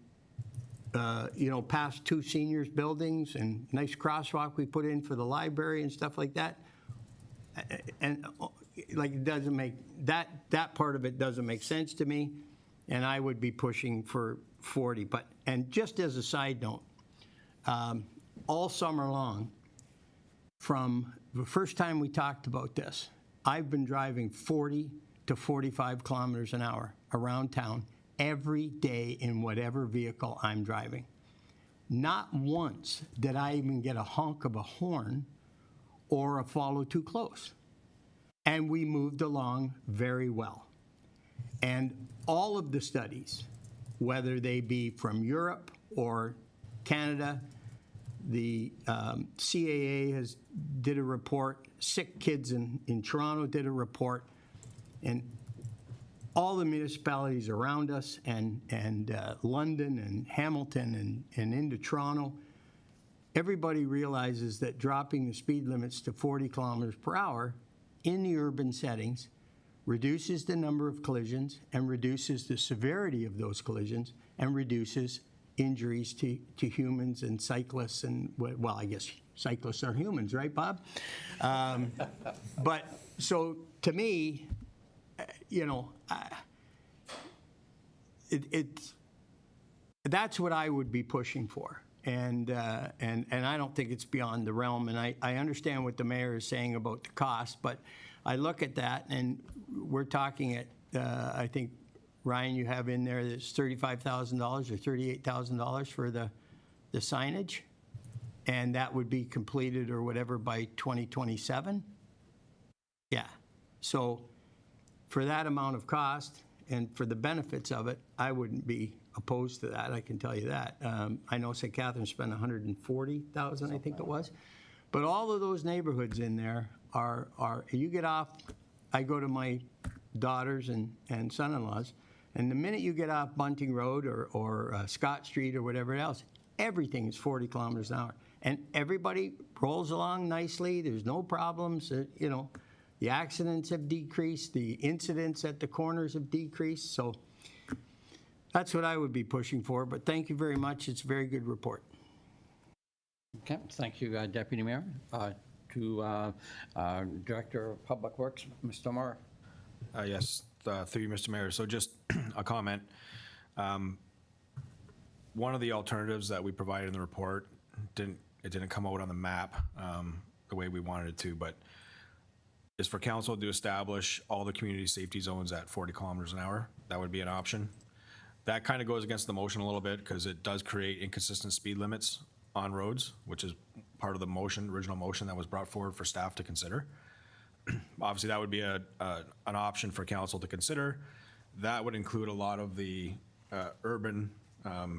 past two seniors buildings and nice crosswalk we put in for the library and stuff like that. And it doesn't make that part of it doesn't make sense to me, and I would be pushing for 40. And just as a side note, all summer long, from the first time we talked about this, I've been driving 40 to 45 kilometers an hour around town every day in whatever vehicle I'm driving. Not once did I even get a honk of a horn or a follow too close. And we moved along very well. And all of the studies, whether they be from Europe or Canada, the CAA did a report, Sick Kids in Toronto did a report, and all the municipalities around us and London and Hamilton and into Toronto, everybody realizes that dropping the speed limits to 40 kilometers per hour in the urban settings reduces the number of collisions and reduces the severity of those collisions and reduces injuries to humans and cyclists and, well, I guess cyclists are humans, right, Bob? But so to me, that's what I would be pushing for. And I don't think it's beyond the realm. And I understand what the mayor is saying about the cost, but I look at that and we're talking at, I think, Ryan, you have in there that's $35,000 or $38,000 for the signage. And that would be completed or whatever by 2027. Yeah. So for that amount of cost and for the benefits of it, I wouldn't be opposed to that, I can tell you that. I know St. Catharines spent $140,000, I think it was. But all of those neighborhoods in there are you get off, I go to my daughters and son-in-laws, and the minute you get off Bunting Road or Scott Street or whatever else, everything is 40 kilometers an hour. And everybody rolls along nicely, there's no problems, the accidents have decreased, the incidents at the corners have decreased, so that's what I would be pushing for, but thank you very much. It's a very good report. Okay, thank you, Deputy Mayor. To Director of Public Works, Mr. Moore. Yes, through you, Mr. Mayor. So just a comment. one of the alternatives that we provided in the report didn't come out on the map the way we wanted it to, but is for council to establish all the community safety zones at 40 kilometers an hour. That would be an option. That kind of goes against the motion a little bit because it does create inconsistent speed limits on roads, which is part of the original motion that was brought forward for staff to consider. Obviously, that would be an option for council to consider. That would include a lot of the urban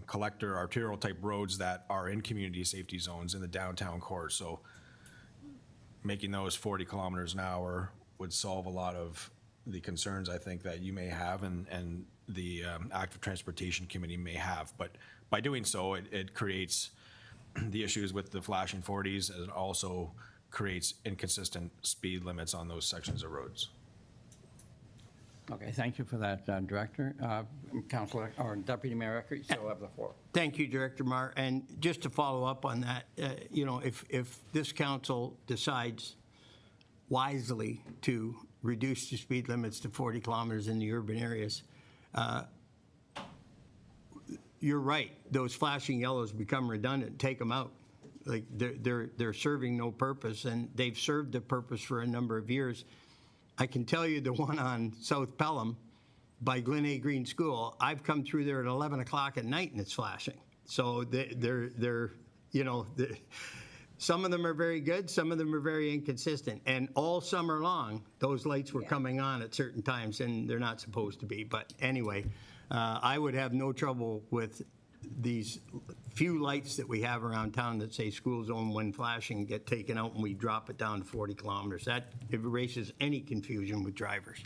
collector arterial type roads that are in community safety zones in the downtown core. So making those 40 kilometers an hour would solve a lot of the concerns I think that you may have and the Active Transportation Committee may have. But by doing so, it creates the issues with the flashing 40s and also creates inconsistent speed limits on those sections of roads. Okay, thank you for that, Director. Councilor, or Deputy Mayor Eckert, you still have the floor. Thank you, Director Marr. And just to follow up on that, if this council decides wisely to reduce the speed limits to 40 kilometers in the urban areas, you're right. Those flashing yellows become redundant. Take them out. Like they're serving no purpose, and they've served the purpose for a number of years. I can tell you the one on South Pelham by Glen A. Green School, I've come through there at 11 o'clock at night and it's flashing. So some of them are very good, some of them are very inconsistent. And all summer long, those lights were coming on at certain times and they're not supposed to be. But anyway, I would have no trouble with these few lights that we have around town that say school zone when flashing get taken out and we drop it down to 40 kilometers. That erases any confusion with drivers.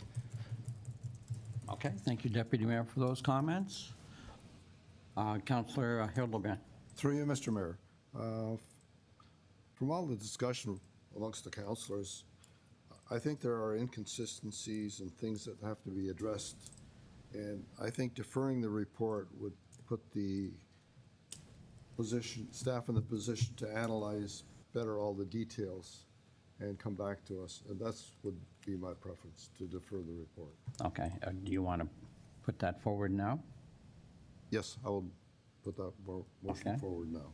Okay, thank you, Deputy Mayor, for those comments. Councilor Hildebrand. Through you, Mr. Mayor. From all the discussion amongst the councilors, I think there are inconsistencies and things that have to be addressed. And I think deferring the report would put the staff in the position to analyze better all the details and come back to us. And that's would be my preference, to defer the report. Okay, do you want to put that forward now? Yes, I will put that motion forward now.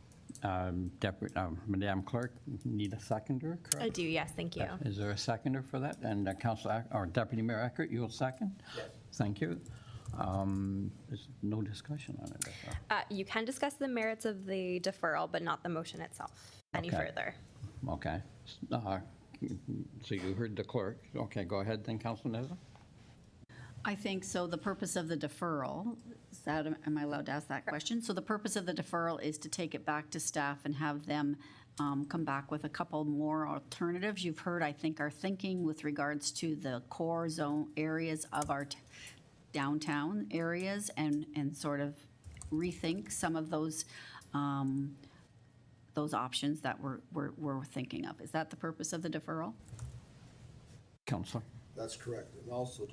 Madam Clerk, need a seconder, correct? I do, yes, thank you. Is there a seconder for that? And Councilor, or Deputy Mayor Eckert, you will second? Yes. Thank you. There's no discussion on it. You can discuss the merits of the deferral, but not the motion itself any further. Okay. So you heard the clerk. Okay, go ahead then, Councilor Neza. I think so. The purpose of the deferral, am I allowed to ask that question? So the purpose of the deferral is to take it back to staff and have them come back with a couple more alternatives. You've heard, I think, our thinking with regards to the core zone areas of our downtown areas and sort of rethink some of those options that we're thinking of. Is that the purpose of the deferral? Councilor. That's correct. And also,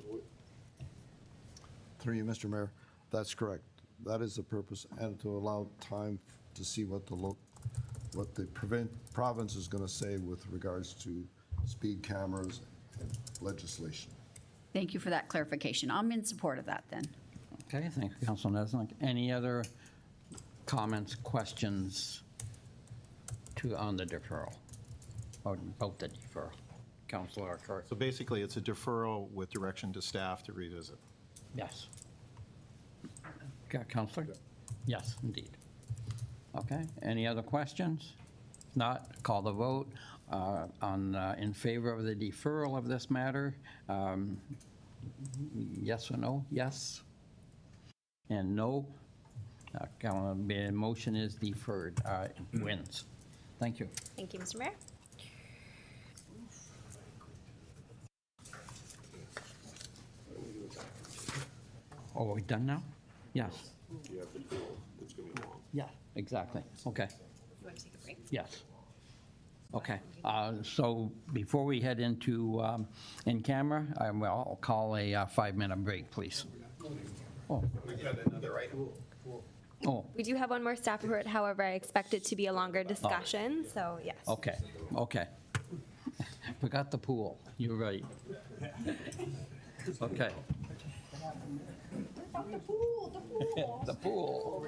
through you, Mr. Mayor, that's correct. That is the purpose, and to allow time to see what the province is going to say with regards to speed cameras and legislation. Thank you for that clarification. I'm in support of that then. Okay, thank you, Councilor Nesnick. Any other comments, questions on the deferral, or about the deferral? Councilor Carr. So basically, it's a deferral with direction to staff to revisit. Yes. Councilor? Yes, indeed. Okay, any other questions? If not, call the vote in favor of the deferral of this matter. Yes or no? Yes. And no. The motion is deferred. Wins. Thank you. Thank you, Mr. Mayor. Oh, are we done now? Yes. Yeah, exactly. Okay. You want to take a break? Yes. Okay. So before we head into in camera, I'll call a 5-minute break, please. Oh. Oh. We do have one more staff report. However, I expect it to be a longer discussion. So yes. Okay. Okay. Forgot the pool. You're right. Okay. The pool.